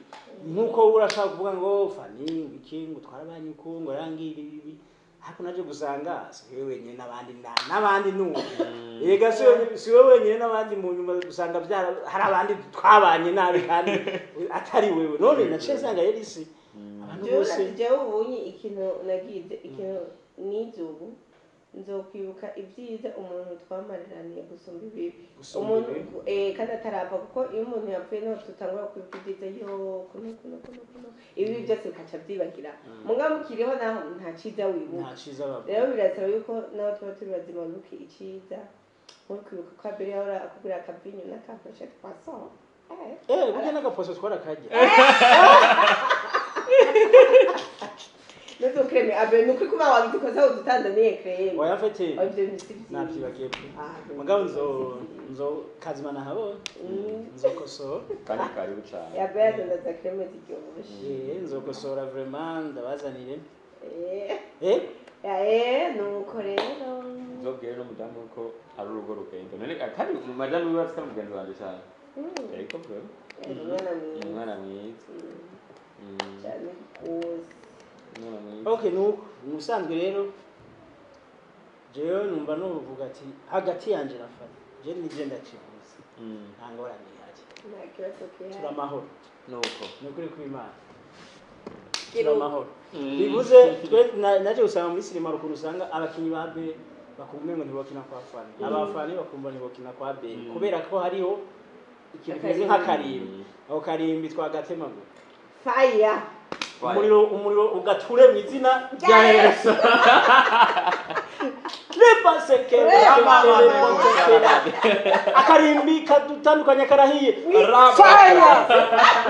nkuko urashaka kuvuga ngo Fanny iki ngo twarabanyuko ngo rangira ibi hako naje gusanga siwe wenyine n'abandi nuko ega siwe wenyine n'abandi mu nyuma gusanga byara hari abandi twabanye nabi kandi atari wewe none naciye sanga yari si abantu bose jewe ubunyi ikintu nagize ikintu nizubu nzokwibuka ibyiza umuntu twamariraniye gusumba ibibi umuntu kandi atarapfa kuko iyo umuntu yapfuye niho tutangura kwibuka ibyiza yo kuno ibi byose bikaca byibagira mugabo mukiriho naho nta ciza wibuka rero birasaba yuko naho tuba turi bazima wibuke iciza nko kwibuka ko Abel yahora akugura akavinyo n'akaposhe twasoho burya n'agaposhe twarakajya Nuko kreme Abel nuko kuma wabikoza udutandaniye kreme oya fete navyibagiye mugabo nzo kazimana habo nzokosora kandi kari bucana ya Abel ndaza kreme ziryoshe nzokosora vraiment ndabazanire nuko rero nzobwire no mudamu ko ari urugo rugendo none kandi madamu wiwe afite umugenzi wanje cyane ariko bro umwana mwiza cyane rwose okay nuko musanzwe rero jewe numva nuvuga ati hagati yanje na Fanny je nije ndakivuze ntangorane yaje turamahoro nukuri kw'Imana turamahoro bivuze twe naje usanga muri sinema rukuru usanga abakinyi ba Abel bakumwengo ntibokina kwa Fanny abafani bakumva ntibokina kwa Abel kubera ko hariho ikintu kimeze nk'akarimbi aho karimbi twagatemago fire umuriro ugature mu izina rya Yesu akarimbi kadutandukanya karahiye fire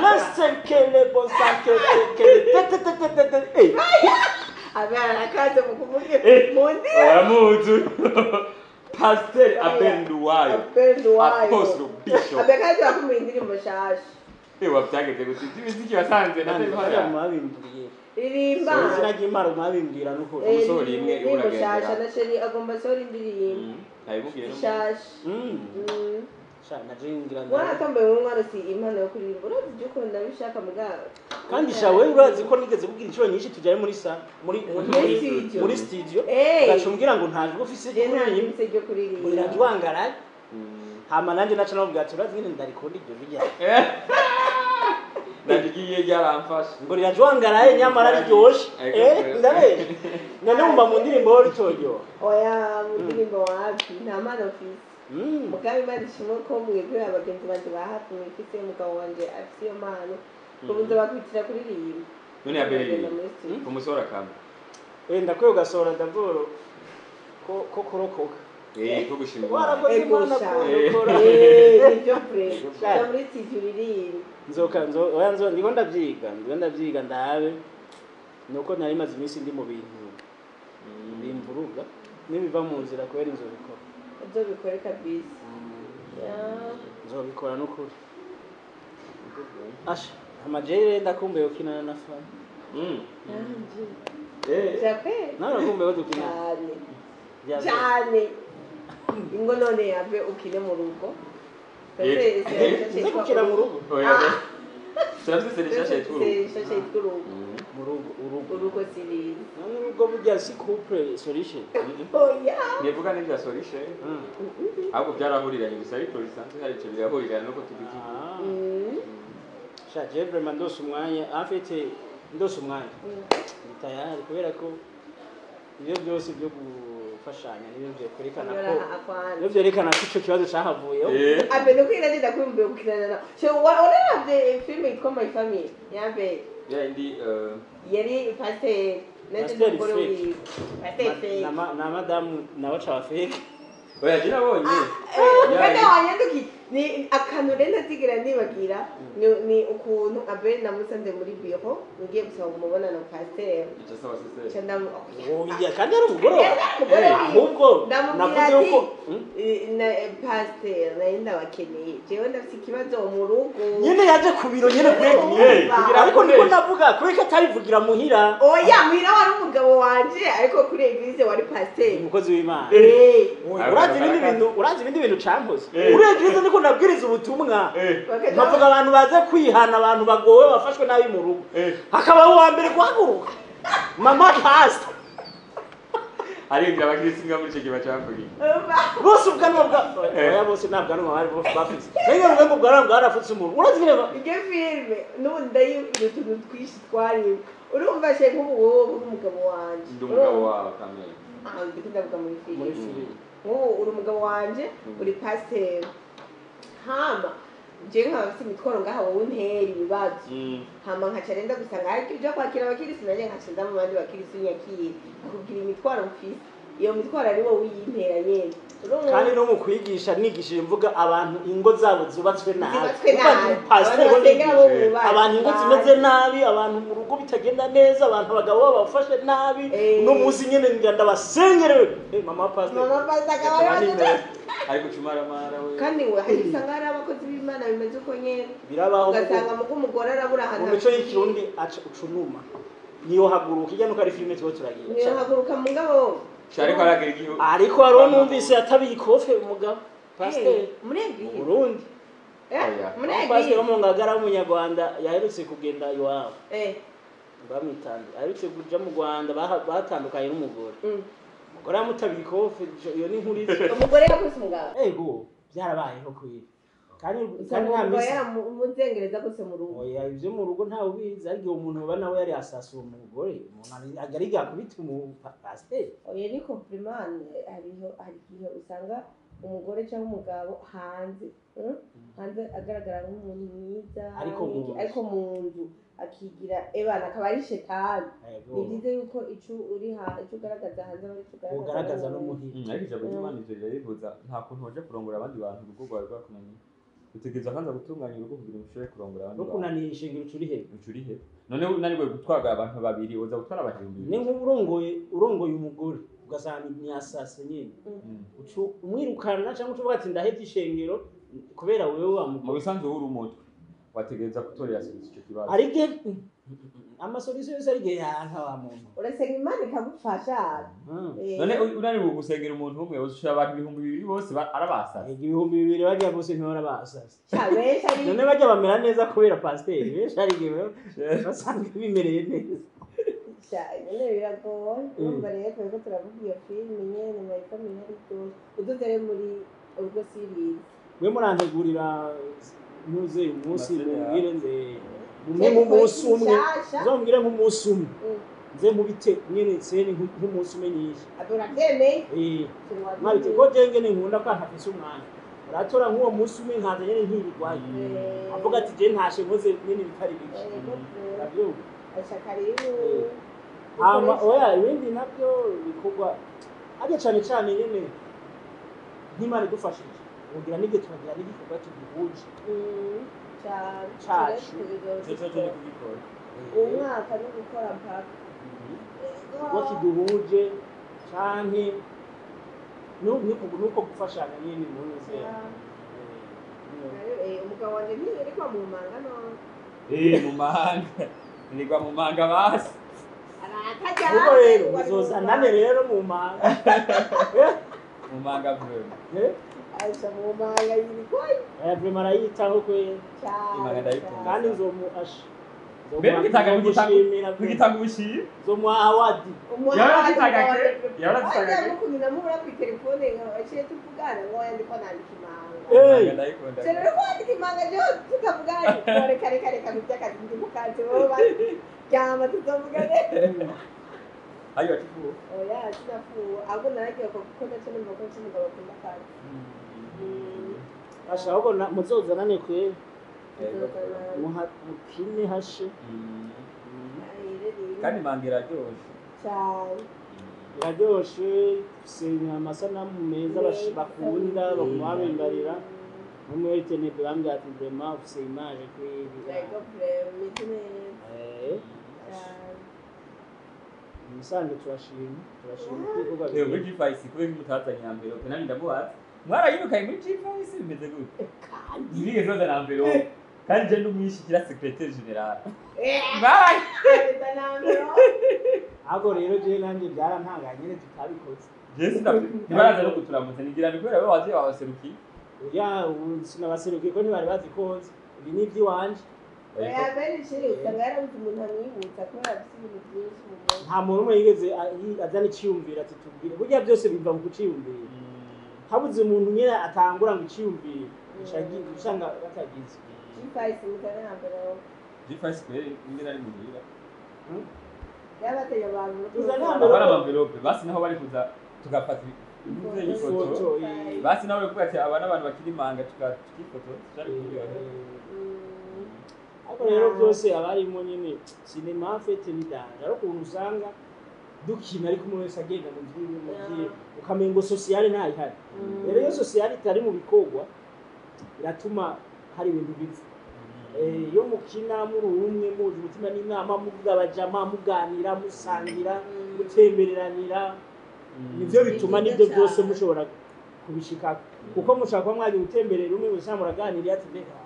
lesekele bonsake abana akaze mukuvuge mundi aramuzu Pastor Abel Nduwayo Apostle Bishop abekaje bakumira indirimbo shasha wabyageze guti imiziki wasanze natari mabimburiye irimba izina ry'Imana mabimbwira nuko umusore imwe uragendera shasha nasheri agomba sori indirimbo nabibubwiye no shasha shana jingira warakambaye umwana si impano yo kuririmba urazi byo ko ndabishaka mugabo kandi shawe urazi ko nigeze kubwira inshuro nyinshi tujaye muri studio gacumbwira ngo ntajwe ufise cyo kuririmba urajwangara hama nanje naca navuga ati urazi nyine ndarikunda ibyo bijya nagiye yaramfasha ngo rirajwangaraye nyamara ryoshe ndabe none umba mu ndirimbo ho ritoryo oya mu ndirimbo wapi nta mana ofisi mugabe bari shimo ko mwebwe abagenzi banje bahafi mwifite umugabo wanje afite iyo mpano kubuza bakwitira kuririmba none Abel kumusora kamba ndakwiye ugasora ndavoro ko kurokoka ko gushimira warakoze Imana kurokora ibyo pre muri tijuriri nzo ndiko ndavyiga ndabe nuko nari maze iminsi ndi mu bintu bimvuruga nibiva mu nzira kubera inzobikora uzobikore kabisa nzobikora n'ukuri asha amajere ndakumbuye ukinana na Fanny nakumbuye dukina cyane ingo none yabe ukine mu rugo ukina mu rugo turafise rishasha yitwa rishasha yitwa urugo sirizi n'urugo burya si couple solution oya nivuga n'ibya solution ahubwo byarahuriranye gusa ariko bisanzwe hari icyo birahurirana nuko tubigira sha je vraiment ndose umwanya afite ndose umwanya ni tayari kubera ko ibyo byose byo gufashanya n'ibyo byerekana ko ibyo byerekana ko icyo kibazo cyahavuyeho abe no kwiragenda kwimbuye gukirana so wararavye filme yitwa My Family yabe yindi yari pasteur nende n'umugore wiwe pasteur na madamu nawe aca fake oya jina bonye kandi wanyanduki ni akantu rero ntazigira nibagira ni ukuntu Abel namusanze muri bureau ngiye gusaba umubonano pasteur icyo saba sese cyanda oya kandi ari umugore ahubwo navuze yuko na pasteur narinda bakeneye jewe ndafite ikibazo mu rugo nyene yaje ku biro nyene kwegeye ariko niko navuga kubera atarivugira muhira oya muhira wari umugabo wanje ariko kuri eglise wari pasteur umukozi w'Imana urazi ibindi bintu campoze kuri eglise niko nabwiriza ubutumwa bavuga abantu baze kwihana abantu bagowe bafashwe nabi mu rugo hakaba uwa mbere guhaguruka mama pastor ari ngira abakirisi nga muri cyo gihe bacavuga bose ubwanwa bwa oya bose ntabwanwa bari bafise nenge ngo bwanwa bwarafutse umuntu urazi bireba iyo filme n'ubundi ndayibwira utuntu twishi twari urumva she nk'ubu umugabo wanje ndumugabo wawe kamere ndavuga muri filme uri umugabo wanje uri pasteur hama je nkabafite imitwaro ngaha wowe ntera ibibazo hama nkaca renda gusanga ariko ibyo kwakira abakirisi naje nkacinda mu bandi bakirisi nyakiri kugira imitwaro mfise iyo mitwaro ari wowe uyintera nyene kandi no mu kwigisha nigishije mvuga abantu ingo zabo zubatswe nabi abantu ingo zimeze nabi abantu mu rugo bitagenda neza abantu abagabo babafashe nabi no muzi nyene ndabasengere mama pastor ariko cumaramara we kandi we hari sangara abakozi b'Imana bimeze uko nyene birabaho ugasanga mu kumugora arabura hana mu mico y'ikirundi aca ucunuma niyo haguruka ijya nuko ari filime tuba turagiye niyo haguruka mu ngabo ariko aragira igihugu ariko hariho numvise yatabiye ikofe umugabo pasteur muri eglise Burundi muri pasteur eglise mu ngagara w'umunyarwanda yaherutse kugenda iwabo bamwitanze aherutse kuja mu Rwanda batandukanye n'umugore umugore yamutabiye ikofe iyo ni nkurize umugore yakuse umugabo ego byarabayeho kwira kandi nta misi umuzengereza kose mu rugo oya ibyo mu rugo ntawe ubizi ariko umuntu uba nawe yari asasuye umugore umuntu agariga kubita pasteur oya ni compliment hari igihe usanga umugore cyangwa umugabo hanze agaragara nk'umuntu mwiza ariko mu nzu akigira ebana akaba ari shetani ni byiza yuko icyo ugaragaza hanze ari cyo ugaragaza no muhira ariko ijambo ry'Imana ivyo ririvuza nta kuntu waje kurongora abandi bantu urugo rwawe rwakunaniye utegereza kanza gutunganya urugo kugira ngo ushobore kurongora abandi no kunanisha ingiro uri he none unaniwe gutwaga abantu babiri uza gutwara abahimbi ni urongoye umugore ugasanga ni asase nyine umwirukana cyangwa uvuga ati ndahebye ishengero kubera wewe mu bisanzwe uri umutwe wategereza gutorera solution icyo kibazo ariko amasolution yose ari yanka wa muntu urasenga Imana ikagufasha none unaniwe gusengera umuntu umwe ushobora abantu ibihumbi bibiri bose arabasasa ibihumbi bibiri bajya bose ntibarabasasa cyabesha none bajya bamera neza kubera pasteur benshi ari gihe basanga bimereye neza cyane biragoye umva rero twebwe turavuga iyo filime nyene My Family ariko udutare muri urwo series we murantegurira nuze umunsi mubwire nze umunsi umwe uzombwire nk'umunsi umwe nze mubite nyene sene nk'umunsi umenyisha adora deme mabite ko jenge ni nkunda ko ntafise umwanya uratora nk'uwo munsi umwe nkaza nyene nkirigwaye avuga ati je ntashe nkoze nyene bitari biki nabyo ashakaribu oya ibindi nabyo bikorwa ajya cyane nyene nk'Imana idufashije ugira nige tugira n'igikorwa tugihuje cyacu ndetse turi kubikora umwaka no gukora mpaka ngo kiduhuje canke nuko gufashanya nyine mu nze umugabo wanje ntiyari kwa mu manga no mu mahanga nigwa mu manga basi ubwo rero uzozanane rero mu manga mu manga bwe aisha mu manga yirikoye Vrema arayitaho kwe Imana ndayikunda. kandi nzomuasha Mbere kugitanga ubushiri nzomuha awadi Yarazitagaga kumina mura ku telefone aciye tuvugana ngo yandiko nandika imanga ndayikunda Chere kwandika imanga jo tukavugana reka byakazi ndi mukazi wowe cyama tuzovugane ayo atifu oya sinafu ahubwo naragiye kuko ndetse n'umugabo cy'umugabo akunda kazi asha ahubwo muzozanane kwe mukine hashe kandi imanga iraryoshe cyane iraryoshe senya amasanamu meza bakunda bakumwabimbarira n'umwetenebe bambwira ati vrema ufise image musange turashima kwikorwa rero muri G.F.I.C kubera imutazanye ya mbere kandi ndamubaza mwarayirukaye muri G.F.I.C bimeze gute nigeze zoza na mbere kandi je n'umwishikira secrétaire général bye ahubwo rero je nanje byarantanganye nyene tutabikoze Jesi ntibaraza no kuturamutsa nigira ni kubera baje babaseruki ya sinabaseruki ko ntibari bazi koze ibi ni iby'iwanje oya bene chiri usanga yarabuze umuntu amwibutsa kubera afite ibintu byinshi mu mutwe nta muntu umwe yigeze azana iciyumvira ati tubwire burya byose biva mu kuciyumvira habuze umuntu nyine atangura ngo iciyumvire usanga batagize G.F.I.C mutane nambere G.F.I.C kweri ngira ari muhira yabateye abantu abana envelope basi naho bari kuza tugafata ivuze ifoto basi nawe kuvuga ati abana abantu bakiri imanga tukifoto cyari kuryoha ariko rero byose abarimo nyine cinema fete ni danje ariko ukuntu usanga dukina ariko umuntu wese agenda mu gihe ukamengo sociale nta ihari rero iyo sociale itari mu bikorwa iratuma hari ibintu bipfa iyo mukina muri umwe muzi umutima n'inama muvuga abajama muganira musangira gutembereranira nivyo bituma nibyo byose mushobora kubishika kuko mushaka mwaje gutemberera umwe gusa muraganira ati mbega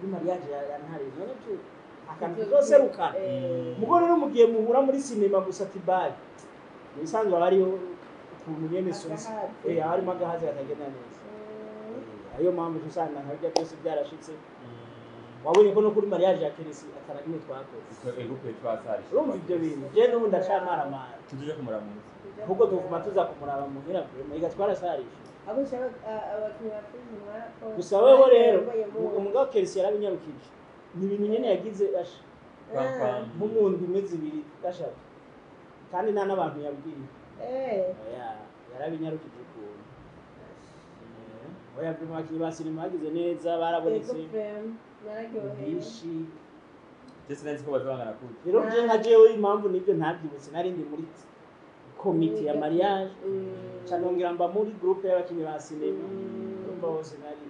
ni mariage ya ntare none cyo akantu zose rukana mugore no mugiye muhura muri cinema gusa ati bye nisanzwe abariyo ukuntu nyene sonse harimo agahazi katagenda neza ayo mpamvu usanga ntabyo byose byarashitse wabonye ko no kuri mariage ya Kelisi ataragimwe twakoze ego kwe twasari urumva ibyo bintu je n'ubu ndacamara tuje kumuramuza ahubwo tuvuma tuza kumuraba muhira mwiga twarasarisha abo shaka abakinnyi bafunze mwako gusa wewe rero umugabo Kelisi yarabinyarukije ni ibintu nyene yagize asha nk'umuntu imeze ibiri gashaka kandi nta n'abantu yabwiye yarabinyarukije ukuntu oya byo bakinnyi ba sinema bagize neza barabonetse byinshi Jesi nzi ko bazabangana kuri rero je nka jewe impamvu nibyo ntabyibutse nari ndi muri komite ya mariage canongera mba muri groupe y'abakinnyi ba sinema urumva bose nari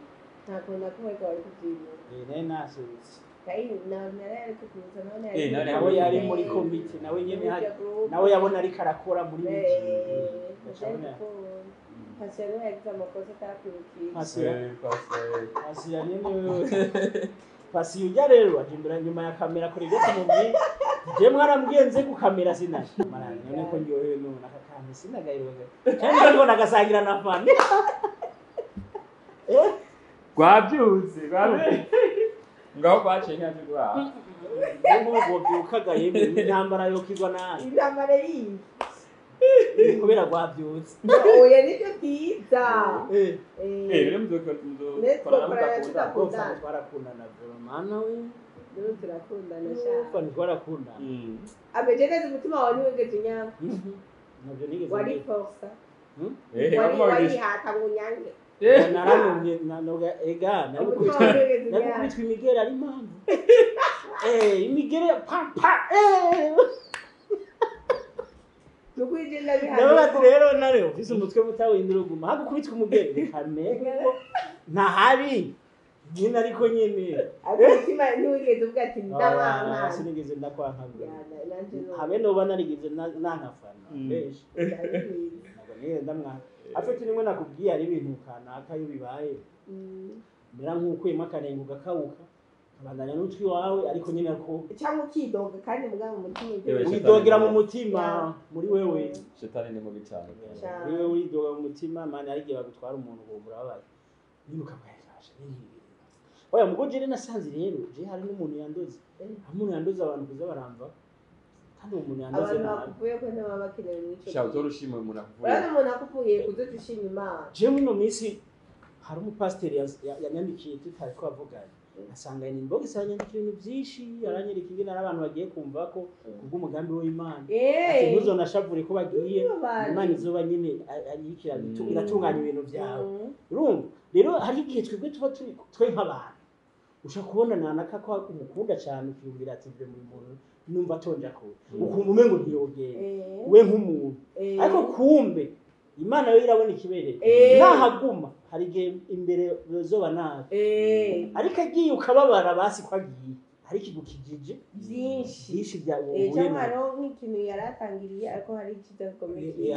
ntakunda kumweka wari kubyibuha naye naserutse nawe yari muri komite nawe nyene nawe yabona ariko arakora muri biki Pasiano yagize amakosa atakwibukira Pasiya nyene Pasiya ujya rero ajimbira nyuma ya kamera kuri gato mubyi je mwarambwiye ku kamera sinaje maranye none ko ngiye none akakantu sinagayiroga cyane ngo nagasangira na Fanny gwabyutse ngaho baciye nkaje gwa ngo byukagaye intambara yo kigwa nabi intambara yi kubera gwabyutse oya nibyo byiza rero twarakundana mana we rero turakundana sha twarakundana abejegeze umutima wawe niwegeje nyanga nabyo nigeze wari forsa wari hata ngo nyange naramye nanoga ega nabikubitwa imigera ari impamvu imigera papa Nukwije nabihanye. Nabati rero nareo ufise umutwe mutawindira uguma hagukubitwa umugere kamego ntahabi nyine ariko nyene umutima ntiwigeze uvuga ati ndabana sinigeze ndakwankabira habe no banarigeze nankafana benshi nabone ndamwa afite nimwe nakubwiye ari ibintu kanaka yo bibaye mera nk'ukwema akarenga ugakawuka abandanya n'utwi wawe ariko nyine ko cyangwa ukidoga kandi muga mu mutima widogera mu mutima muri wewe shetani ni mubi cyane wewe widoga mu mutima mane ari gihe bagutwara umuntu kumbura babaye nibuka bwayifashe oya mugo je nasanze rero je hari n'umuntu yandoze umuntu yandoze abantu kuza baramva kandi umuntu yandoze abantu bakuvuye ko ntaba bakeneye n'ico shaho torushima umuntu akuvuye urabona umuntu akuvuye kuzodushima Imana je muri no minsi hari umupasiteri yanyandikiye tutari ko avuganye asanga ni inbox yanyandikiye ibintu byinshi aranyereka ingene n'abantu bagiye kumva ko kubw'umugambi w'Imana ati ntuzonashavure ko bagiye Imana izoba nyine ayikira iratunganya ibintu byawe urumva rero hari igihe twebwe tuba twe nk'abantu ushaka kubona nanaka ko umukunda cyane ukiyumvira ati mve mu muntu numva atonja ko ukumva umengo ntiyogera we nk'umuntu ariko kumbe Imana yo irabona ikibereye nahaguma hari igihe imbere zoba nabi ariko agiye ukababara basi ko agiye hari ikigukijije byinshi bya cyangwa nk'ikintu yaratangiriye ariko hari ikidakomeye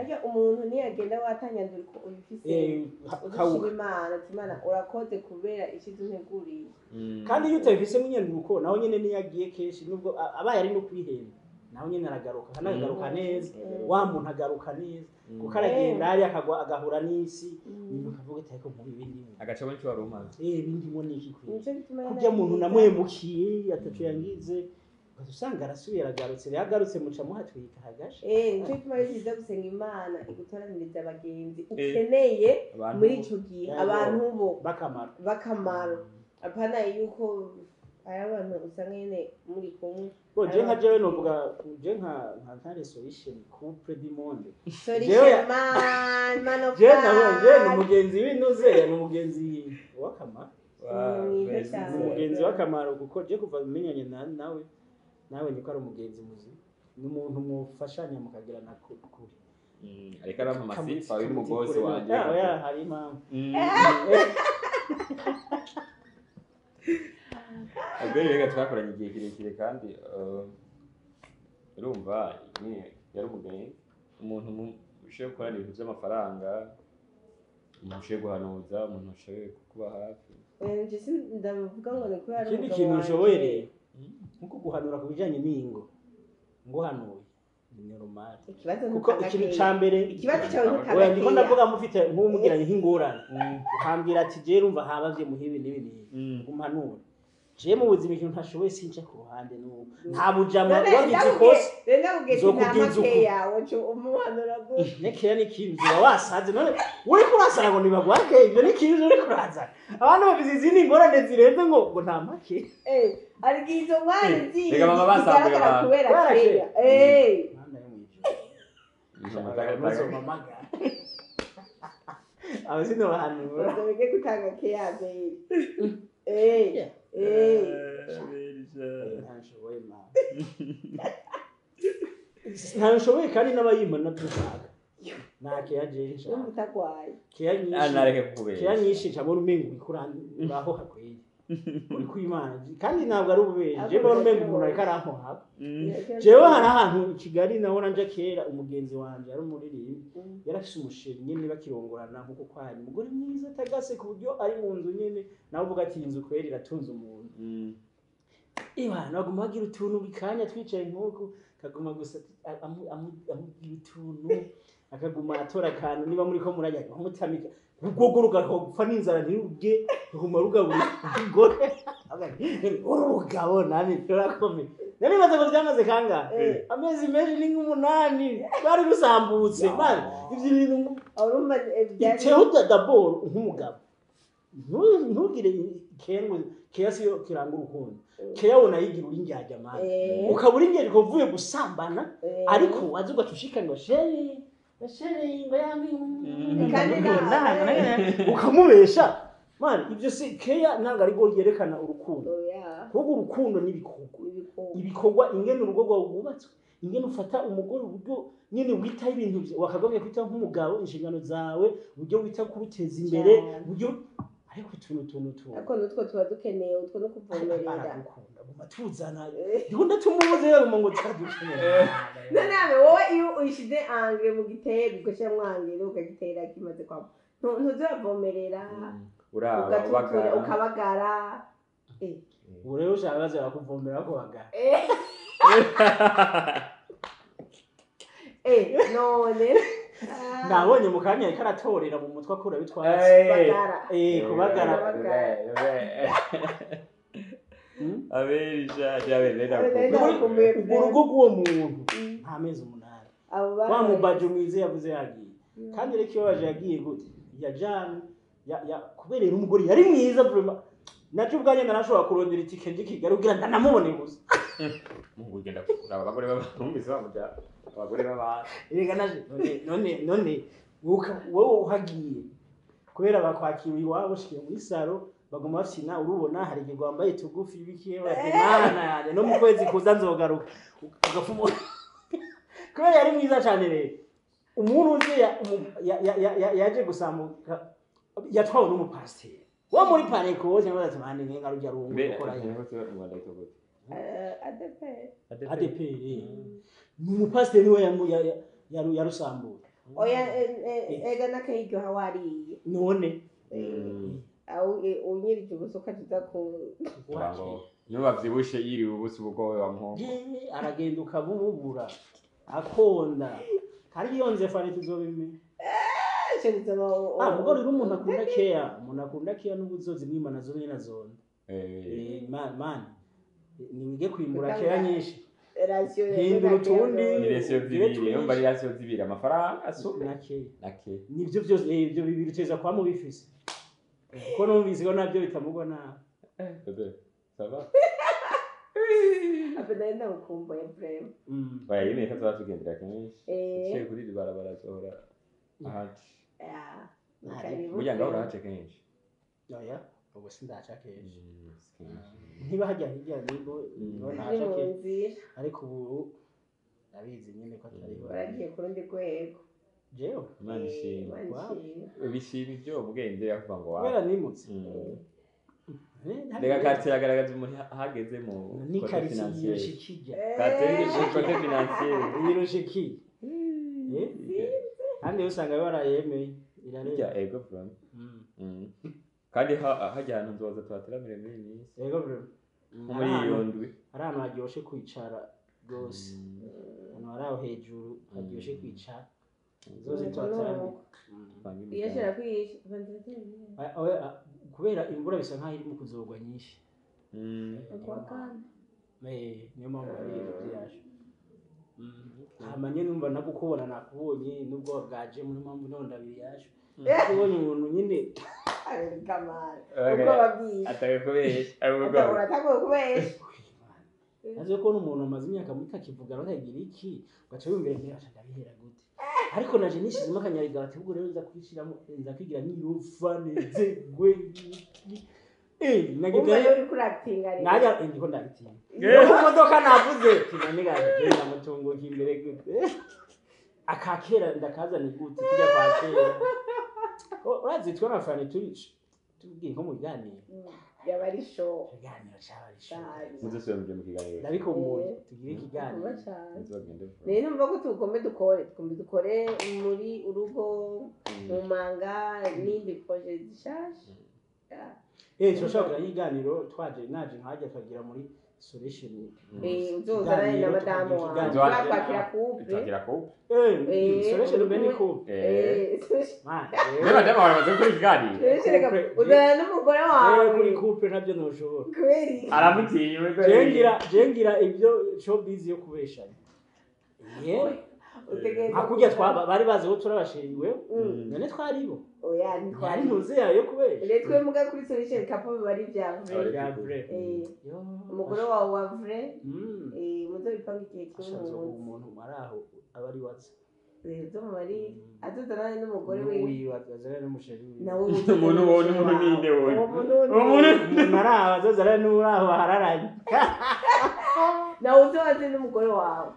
ajya umuntu niyagenda watanyandura ko ubifise ushima Imana urakoze kubera ikizu nteguriye kandi iyo utabifise nk'inyanduruko naho nyene niyagiye kenshi nubwo abaye ari no kwihenda naho nyene aragaruka kanagaruka neza wa muntu agaruka neza kuko aragenda ari agahura n'isi nibuka avuga ati ariko muri ibindi agaca muri cyo warumaze ibindi mo niki kujya muntu namwemukiye atacu yangize usanga arasubira agarutse yagarutse muca muhatwika hagasha nicyo gituma biza gusenga Imana igutoraniriza abagenzi ukeneye muri ico gihe abantu bo bakamaro apana yuko aya abantu usanga nyene muri kumwe je nka jewe novuga je nka ntare solution couple du monde solution man of je n'umugenzi w'inoze n'umugenzi w'akamaro n'umugenzi w'akamaro kuko je kuva menyanye nawe niko ari umugenzi muzi n'umuntu mufashanya mukagira na kuri ariko ari amasifa y'umugozi wanje ya hari impamvu Abel rega twakoranye igihe kirekire kandi urumva yari umugenzi umuntu ushoboye gukora ibintu by'amafaranga umuntu ushoboye guhanuza umuntu ushoboye kuba hafi ndavuga ngo ni kubera ikindi kintu ushoboye rero nkuko guhanura ku bijyanye n'ingo nguhanuye ni normal kuko ikintu ca mbere ikibazo cyawe ntukabaye ndiko ndavuga mufite nk'umugiranye nk'ingorane ukambwira ati je rumva habavye muhibi n'ibi umuhanura je mu buzima ikintu ntashoboye sinca ku ruhande n'ubu nta bujama wagize kose zo kugiza uko yawe cyo umuhanura gute nekeya n'ikintu wasaze none uri kurasana ngo nibagwake ibyo n'ikintu uri kurazana abantu babizi izindi ngorane zirenze ngo nta make ari gizo mwari zi rega mama basambuye abantu kubera keya mwana yo mamaga abazino bahanura bazabege gutanga keya baby ntashoboye kandi n'abayimana nabyushaka nake yajeje n'umutagwaye nareke kukubera keya nyinshi cyabona umengo uraho hakwiye uri kwimana kandi ntabwo ari ububeje je mbona umengo umuntu ariko arampoha jewe hari ahantu i Kigali naho nanje kera umugenzi wanje ari umuririmbi yarafise umusheri nyene bakirongorana nkuko kwari umugore mwiza atagase ku buryo ari mu nzu nyene nawe uvuga ati inzu kwera iratunze umuntu naguma agira utuntu bikanya twicaye nk'uko kaguma gusa amugira utuntu akaguma atora akantu niba muri ko murajya amutamika ubwo rugapfa n'inzara ntirubye ruguma rugabura umugore urugabo nani turakomeye nanibaza ngo byamaze kangahe amezi menshi ni nk'umunani bari rusambutse bari ivyo bintu urumva iteho d'abord nk'umugabo ntugire keya siyo kiranga urukundo keya wona yigira uri njyaje amana ukabura ingeri ko vuye gusambana ariko wazi ugacushikana sheri ngo yambi kandi ukamubesha man ibyo si keya ntabwo ari go yerekana urukundo kuko urukundo ibikorwa ingene urugo rwawe rwubatswe ingene ufata umugore uburyo nyine witaho ibintu wakagombye kwita nk'umugabo inshingano zawe uburyo wita kuruteza imbere uburyo ariko ariko nutwo tuba dukeneye utwo no kuvomerera arakunda guma tuzana ndikunda tumubuze rero ngo twadukeneye none wowe iyo uyishize angre mu gitebo ugashyira mwangire ukagitera kimaze kwa ntuzavomerera ukabagara urero ushaka bazera kuvomera ko bagara none nabonye mu kanya ariko aratorera mu mutwe akura bitwatsi kubagara aberisha yaberera ubwo rugo rw'uwo muntu nta mezi 8 wa mubaje mwize yavuze yagiye kandi reka iyo baje yagiye gute yajana kuberera umugore yari mwiza vraiment naje ubwanye narashobora kurondera itike Kigali ugira ndanamubone gusa mu genda kuraba abagore b'abumvise bamuja abagore b'aba rega naje none wowe uhagiye kubera bakwakira iwabo shikiye muri saro bagoma bafina urubona hari igihe wambaye tugufi bikiye batemana yane no mu kwezi kuza nzogaruka ugafumo kubera yari mwiza cyane rero umuntu uzi yaje gusamuka yatwawe n'umupasiteri wo muri paneko wose ngo ati mane ngenga rujya rungu gukora ADP ni umupasiteri we yarusambuye oya ega nakayiryo hawariye none au unyirije ubusuka tuza ku niyo bavyibushe yiri ubusi bugowe wamho aragenda ukabubura akonda kari yonze Fanny tuzobime mugore uri umuntu akunda keya n'ubuzozi mwima nazo nyine nazonda man niwige kwimbura keya nyinshi hindura utundi iresiyo zibiri yumva ari iresiyo zibiri amafaranga asume nake nivyo byose ibyo bibiri teza kwa mu bifise ko numvise ko nabyo bitamugwa na sava apenda ukumbuye brem baya yine kaza tugendera kenshi cye kuri barabara zohora ahati burya ngaho urahace kenshi oya ubwo sindaca kenshi ntiba hajya hirya nibo naca kenshi ariko ubu abizi nyine ko atari baragiye ku rundi rwego jewe manishimwe bishimye byo ubwenge yavuga ngo kubera nimutse rega quartier yagaragaza umuntu hageze mu ni quartier yiroshikije quartier côté financier yiroshiki kandi usanga barayemeye irarya ego from kandi hajya ahantu nzoza twateramire muri Iminsi ego bro muri iyo ndwi ari ahantu haryoshe kwicara rwose hano hari aho hejuru haryoshe kwicara zose twateramire yashara kwishi kubera imvura bisa nkaho iri mu kuzogwa nyinshi kwa kandi niyo mpamvu ari byaje hamanye numva nakukubona nakubonye nubwo bwaje muri mpamvu none ndabiri yaje kubonye umuntu nyine kamara uko babyiye atakubesha atakubesha aze ko n'umuntu amaze imyaka mutakivuga batagira iki gaca yumvira ngira ndabihera gute ariko naje nishizemo akanyariga batebwo rero nza kwishiramo nza kwigira nirufanize nagitaye uri kuratinga rero najya ndiko ndagitinga imodoka navuze kinaniga genda mutungo kimbere gute akakera ndakazana gute kujya kwa kera urazi twona Fanny tubwiye nko mu biganiro yabari show ikiganiro cyabari show muzose mu kiganiro ariko umuntu tugira ikiganiro rero numva ko dukore muri urugo mu manga n'indi projet zishasha turashobora ikiganiro twaje naje nkajya twagira muri solution uzozana na madamu wawe twakira couple solution bene couple niba madamu wawe amaze kuri kiganiro uzana n'umugore wawe kuri couple nabyo ntushobora kweri aramutiye jengira ibyo showbiz yo kubeshanya hakurya bari bazi ko turabashiriwe none twaribo oya ntwari ntuze yayo kubesha letwe muga kuri solution couple bari bya vrai umugore wawe wa vrai muzo bipanga igihe kimwe umuntu maraho abari watse zo mari atuzana n'umugore we wazana n'umusheri we nawe umuntu ninde wowe umuntu maraho azazana n'uraho hararanye nawe uzoze n'umugore wawe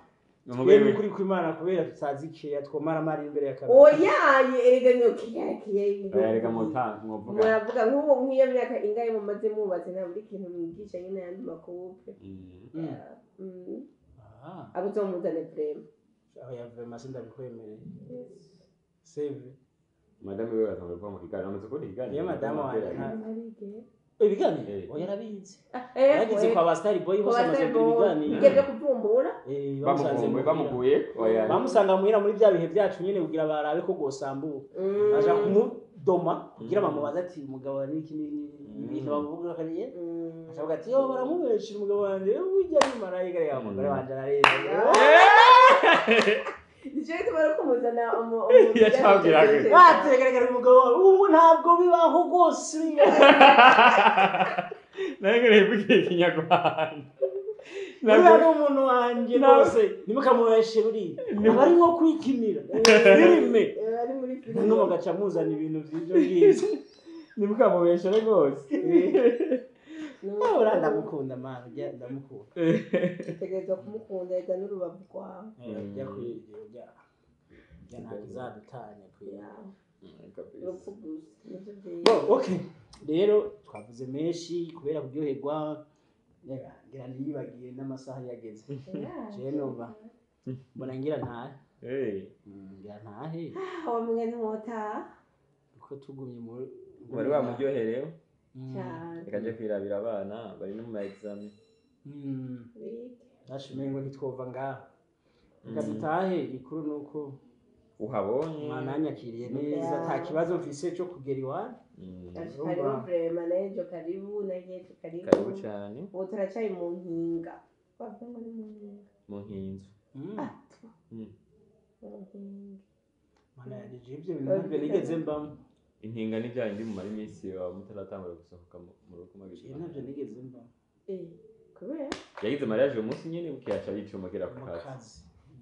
Umugore kuri kwimana kubera tutazi keya twomara mari imbere ya kamera oyaye erega no kiyakiye erega mutanka mwovuga muravuga nk'ubu nk'iyo myaka ingaye mumaze mubatse nta buri kintu mwigisha nyine yandi makupe abuzomuzane vrema aho yavuye masinda bikwemereye save madame wewe atamwe mu kiganiro amaze ko kiganiro ye madame wawe ibiganiro oyarabizi yagize kwa bastari boy bose amaze ibiganiro igeze kuvuma bamukumbura bamuguye bamusanga muhira muri bya bihe byacu nyene kugira barabe ko gosambuka baja kumudoma kugira bamubaza ati umugabo ari iki ibintu bavuga kariye ashavuga ati yo baramubeshira umugabo wanje burya ni marayika ya umugore wanje arareza Nicyo tumara kumuzana bategeragera umugabo ubu ntabwo bibaho rwose nagereye kugira ikinyarwanda uriya ni umuntu wanjye rwose ntimukamubeshe buriya aba ari nko kwikinira filime noneho bagaca muzana ibintu by'ibyo ngibyo ntimukamubeshe rwose uriya ndamukunda mwana ndamukunda utegerezwa kumukunda reka n'urubavu rwawe ujya kwiga ntabwo izadutanya urupfu gusa nibyo byiza okay rero twavuze menshi kubera kuryoherwa ngira niyibagiye n'amasaha yageze je numva mbona ngira ntahe ngira ntahe aho mwe ntimutaha uko tugumye muri wari wamuryoherewe cyane reka je kwirabira abana bari no mu ma examen nashumenye ngo ntitwova ngaho reka dutahe ikuru nuko uhabonye mwananyakiriye neza nta kibazo mfise cyo kugera iwanyu karibu vrema naejo karibu nayetu karibu cyane ubu turacyari mu nkinga twavuga ngo ni mu nkinga mu nkinzo mana yaje ibyo bintu ntabwo nigeze mbamo inkinga ni bya indi mu mari minsi yawe mutaratangura gusohoka mu rugo magize ntabyo nigeze mbamo kubera yagize mariage uyu munsi nyene bukiyaca yicumukira ku kazi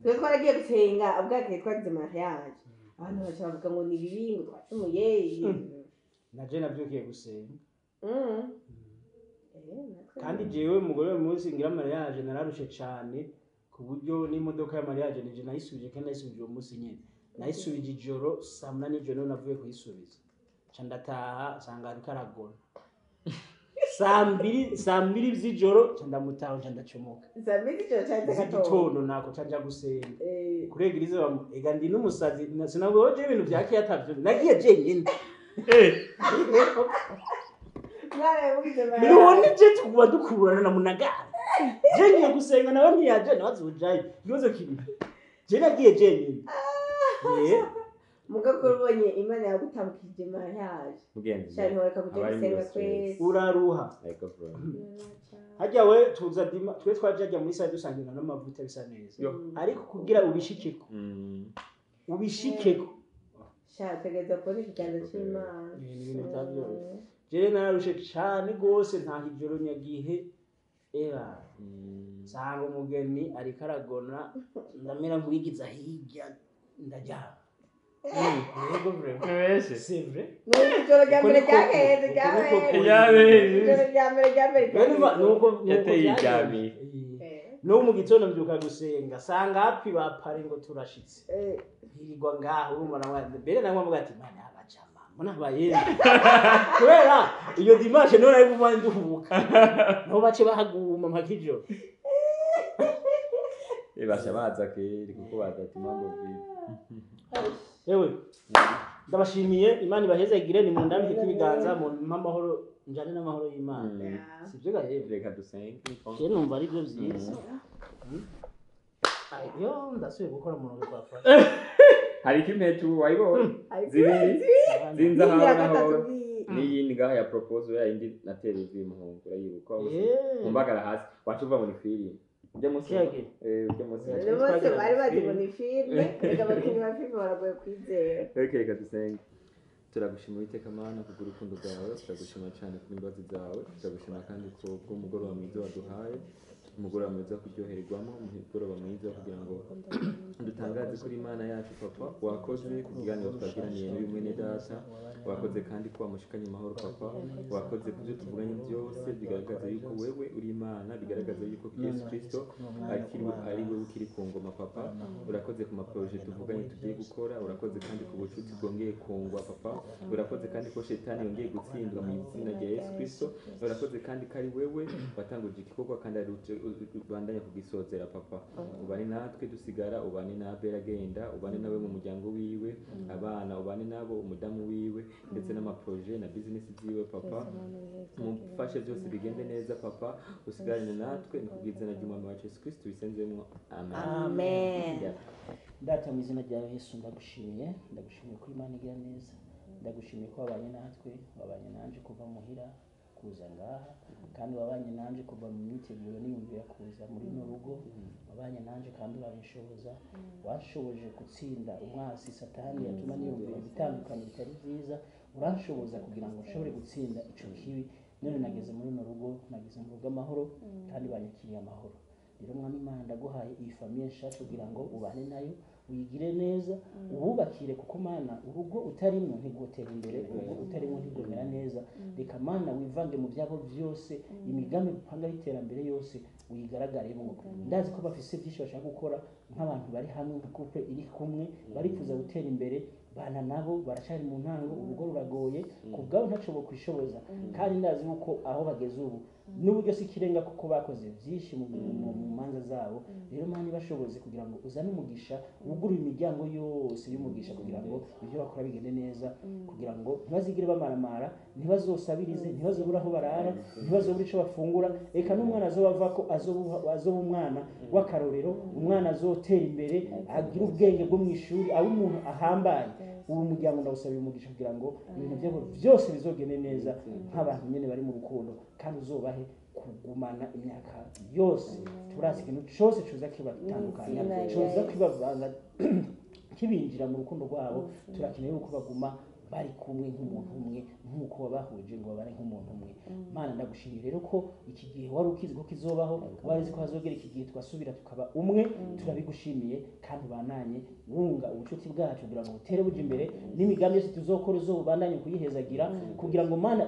twe twaragiye gusenga ubwake twagize mariage abantu baca bavuga ngo ni ibibingo twacumuye naje nabyukiye gusenga kandi jewe umugore munsi ngira mariage nararushe cyane ku buryo n'imodoka ya mariage nije nayisubije kandi nayisubije uwo munsi nyene nayisubije ijoro saa 8 ijoro navuye kuyisubiza ca ndataha sanga ari karagona saa mbiri z'ijoro ca ndamutaha ca ndacomoka saa mbiri z'ijoro cyane gatondo nako ca nja gusenga kuregirize ega ndi n'umusazi sinabwo je ibintu byakiye atavyo nagiye jenyine none je tukuba dukurana na munagara je ngiye gusenga nawe ntiyaje nabazujaye ikibazo kibi je nagiye jenyine mugakora ubonye imana yagutamukije mariage mugenzi cyane wareka kujya gusenga twese uraruha hajya we tuza dima twe twajya muri side dusangira n'amavuta bisa neza ariko kugira ubishikeko shategeza kuri ikiganza cy'Imana ibintu byabyo je nararushe cyane gose nta hijoro nyagihe sanga umugeni ari karagona ndamera nkwigiza hirya ndajyana yego vrema wese c'est vrai n'ijoro rya mbere nuko yateye ijami no mu gitondo mbyuka gusenga sanga hapi bapare ngo turashitse hirigwa ngaho urumva nawe mbere namwe muga ati mana abacama mbona bayenda kubera iyo dimanche none ari kuva nduhubuka no bace bahaguma mpakijoro basha baza kiri kuko badati mambo vipi yewe ndabashimiye imana ibahezagire ni mu ndambi k'ibiganza mu mamahoro njane n'amahoro y'Imana sivyo gahe reka dusenge je numva ari byo byiza ayo ndasubiye gukora mu rugo kwa Fanny hari kimpetu wayibonye zibiri zinza haho n'iyindi ngaha ya proposal ya indi natereze muhungu urayibuka mumbagara hasi wacuva muri film ujya munsi ujya munsi bose bari bari muri filme reka bakinyi ba filme baragoye kwizera reka dusenge turagushima iteka mana ku rukundo rwawe turagushima cyane ku imbabazi zawe turagushima kandi ko umugoroba mwiza waduhaye umugoroba mwiza wo kuryohererwamo umugoroba mwiza kugira ngo dutangaze kuri Imana yacu papa wakoze ku kiganiro twagiraniye n'ibimwe data wakoze kandi ko wamushikanye amahoro papa wakoze kubyo tuvuganye byose bigaragaza yuko wewe uri Imana bigaragaza yuko Yesu Kristo ari wewe ukiri ku ngoma papa urakoze ku maproje tuvuganye tugiye gukora urakoze kandi ku bucuti bwongeye kungwa papa urakoze kandi ko shetani yongeye gutsindwa mu izina rya Yesu Kristo urakoze kandi ko ari wewe watanguje igikorwa kandi ari bandanya kugisozera papa ubane natwe dusigara ubane na Abel agenda ubane nawe mu muryango wiwe wiwe abana ubane nabo umudamu wiwe ndetse n'amaproje na business ziwe papa mufashe byose bigende neza papa usigarane natwe ni kubw'izina ry'umwami wacu Yesu Kristo bisenzemo amen. Data mu izina rya Yesu ndagushimiye ko Imana igira neza, ndagushimiye ko wabanye natwe, wabanye nanje kuva muhira kuza ngaha, kandi wabanye nanje kuva mu myiteguro n'iyumvira kuza muri no rugo, wabanye nanje kandi urabinshoboza, washoboje gutsinda umwasi satani yatuma niyumvira bitandukanye bitari byiza, uranshoboza kugira ngo nshobore gutsinda ico kibi. None nageze muri no rugo, nageze mu rugo amahoro kandi banyakiriye amahoro. Rero mwami Imana ndaguhaye iyi famille nshatse kugira ngo ubane nayo uyigire neza, ububakire kuko Mana urugo utarimwe ntigotera imbere, urugo utarimwe ntigomera neza. Reka Mana wivange mu byabo byose, imigambi gupanga y'iterambere yose uyigaragaremo. Ndazi ko bafise byinshi bashaka gukora nk'abantu bari hamwe nka couple iri kumwe barifuza gutera imbere, bana nabo baracari mu ntango, urugo ruragoye kubwabo ntaco bo kwishoboza, kandi ndazi yuko aho bageze ubu n'uburyo si kirenga kuko bakoze byinshi mu manza zabo. Rero Mana bashoboze kugira ngo uzane umugisha, ugura imiryango yose y'umugisha kugira ngo ibyo bakora bigende neza, kugira ngo ntibazigire bamaramara, ntibazosabirize, ntibazobura aho barara, ntibazobura ico bafungura. Eka n'umwana azobavako azoba umwana w'akarorero, umwana azotera imbere, agira ubwenge bwo mu ishuri, abo umuntu ahambaye. Ubu muryango ndawusabira umugisha kugira ngo ibintu byabo byose bizogende neza nk'abantu nyene bari mu rukundo, kandi uzobahe kugumana imyaka yose. Turazi ikintu cyose cuza kibatandukanya, cuza kibavanga kibinjira mu rukundo rwabo. Turakeneye uko baguma bari kumwe nk'umuntu umwe, nk'uko wabahuje ngo babane nk'umuntu umwe. Mana ndagushimiye rero ko iki gihe wari ukizi ko kizobaho, warizi ko hazogera iki gihe twasubira tukaba umwe. Turabigushimiye kandi bananye wunga ubucuti bwacu kugira ngo butere buje imbere, n'imigambi yose tuzokora uzobandanye kuyihezagira, kugira ngo Mana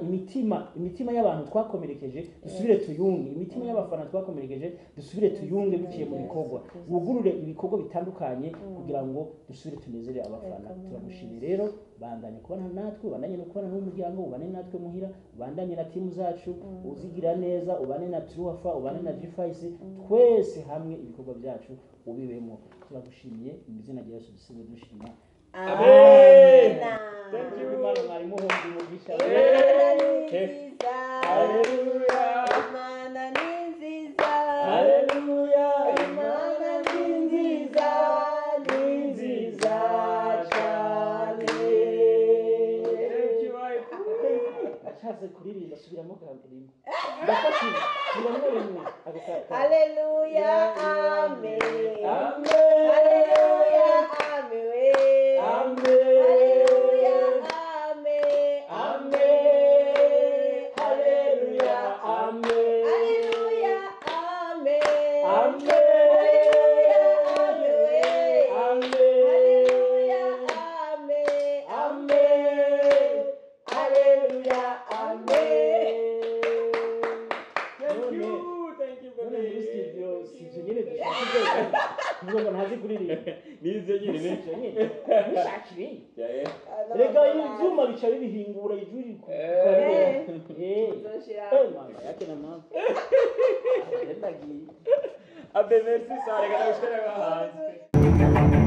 imitima y'abantu twakomerekeje dusubire tuyunge, imitima y'abafana twakomerekeje dusubire tuyunge biciye mu bikorwa. Wugurure ibikorwa bitandukanye kugira ngo dusubire tunezere abafana. Turagushimiye rero, bandanye kubana natwe, ubandanye no kubana n'umuryango, ubane natwe muhira, ubandanye na timu zacu, uzigira neza, ubane na Truafa, ubane na G.F.I.C, twese hamwe ibikorwa byacu ubibemo. Turagushimiye mu izina rya Yesu dusibe dushima. Amen. Thank you Imana, mwari muhombi umugisha. Hallelujah. Imana ni nziza. Hallelujah. Imana ni nziza. Ni nziza cyane. Ashatse kuririmba subiramo rimwe. Ndafashije. Subiramo rimwe. Hallelujah. Amen. Amen. Hallelujah. Amen. Amen. Hallelujah. Amen. Hallelujah. Amen. Amen. Rega ivyuma bica bibihingura ijuri mama yake na mama Abel merci ça, rega ndashikara hanze.